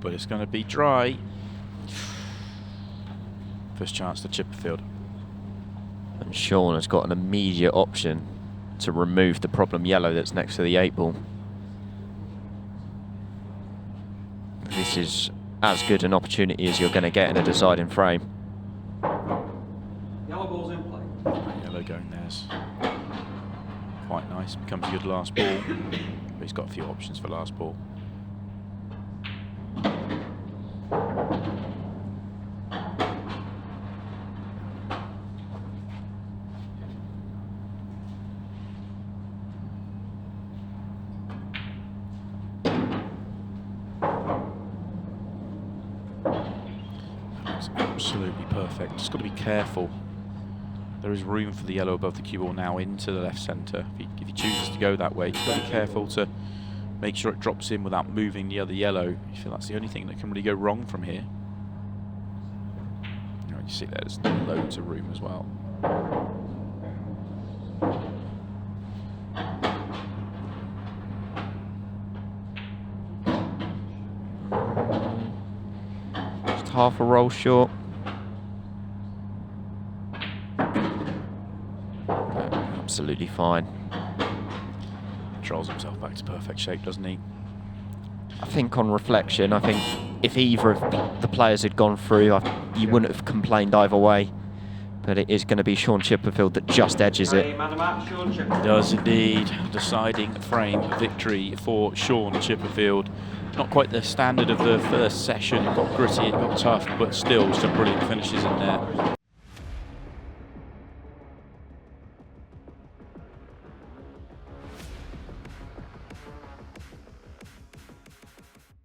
but it's going to be dry. First chance to Chipperfield. And Shaun has got an immediate option to remove the problem yellow that's next to the 8 ball. This is as good an opportunity as you're going to get in a deciding frame. Yellow ball's in play. Yellow going there's quite nice. Becomes a good last ball. But he's got a few options for last ball. Absolutely perfect. Just got to be careful. There is room for the yellow above the cue ball now into the left centre. If he chooses to go that way, he's got to be careful to make sure it drops in without moving the other yellow. You feel that's the only thing that can really go wrong from here. You see there's loads of room as well. Just half a roll short. Absolutely fine. Controls himself back to perfect shape, doesn't he? I think on reflection, I think if either of the players had gone through, you wouldn't have complained either way. But it is going to be Shaun Chipperfield that just edges it. Man of match, Shaun Chipperfield. He does indeed. Deciding frame victory for Shaun Chipperfield. Not quite the standard of the first session. It got gritty, it got tough, but still some brilliant finishes in there.